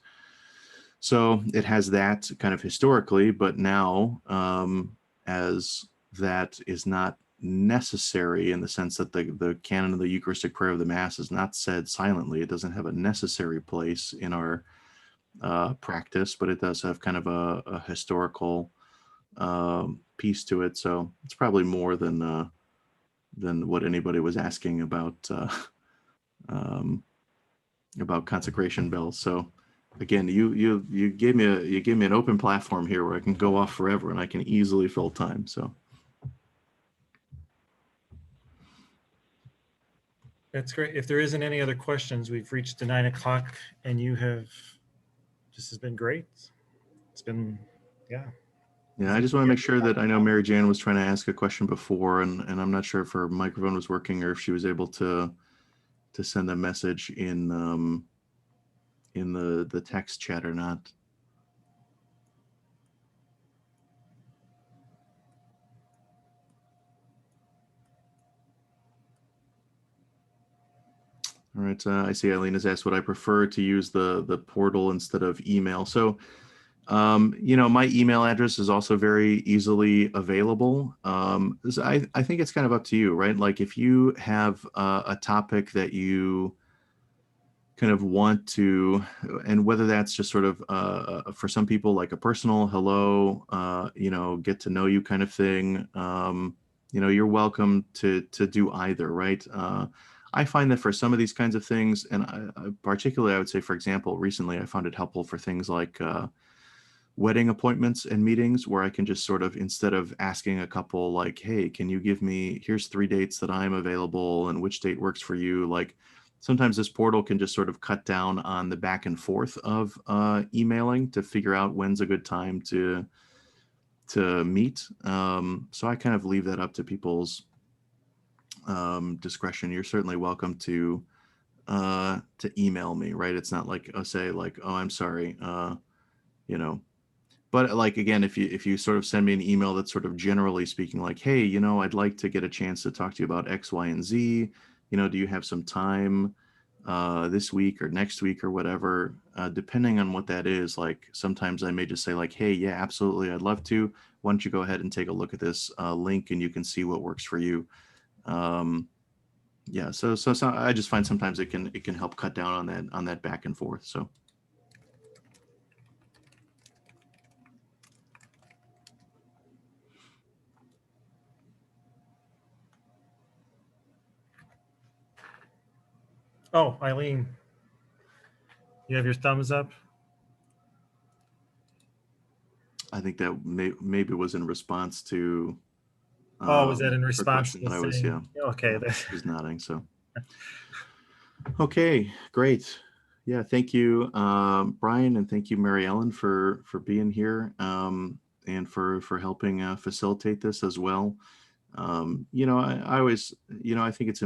So it has that kind of historically, but now, as that is not necessary in the sense that the canon of the Eucharistic prayer of the Mass is not said silently, it doesn't have a necessary place in our practice, but it does have kind of a historical piece to it. So it's probably more than what anybody was asking about consecration bells. So again, you gave me an open platform here where I can go off forever and I can easily fill time. So That's great. If there isn't any other questions, we've reached the 9 o'clock, and this has been great. It's been, yeah. yeah, I just want to make sure that I know Mary Jan was trying to ask a question before, and I'm not sure if her microphone was working or if she was able to send a message in the text chat or not. All right, I see Eileen has asked, would I prefer to use the portal instead of email? So, my email address is also very easily available. I think it's kind of up to you, right? Like if you have a topic that you kind of want to, and whether that's just sort of for some people like a personal hello, get to know you kind of thing, you're welcome to do either, right? I find that for some of these kinds of things, and particularly I would say, for example, recently I found it helpful for things like wedding appointments and meetings, where I can just sort of, instead of asking a couple like, hey, can you give me, here's 3 dates that I'm available and which date works for you, like sometimes this portal can just sort of cut down on the back and forth of emailing to figure out when's a good time to meet. So I kind of leave that up to people's discretion, you're certainly welcome to email me, right? It's not like say like, oh, I'm sorry, you know, but like, again, if you sort of send me an email that's sort of generally speaking like, hey, I'd like to get a chance to talk to you about X, Y, and Z, do you have some time this week or next week or whatever, depending on what that is. Like sometimes I may just say like, hey, yeah, absolutely, I'd love to. Why don't you go ahead and take a look at this link and you can see what works for you. Yeah, so I just find sometimes it can help cut down on that back and forth. So Oh, Eileen, you have your thumbs up? I think that maybe was in response to Oh, was that in her response question to that I was, saying, okay, I was nodding. So okay, great. Yeah, thank you, Brian, and thank you, Mary Ellen, for being here, and for helping facilitate this as well. I always, I think it's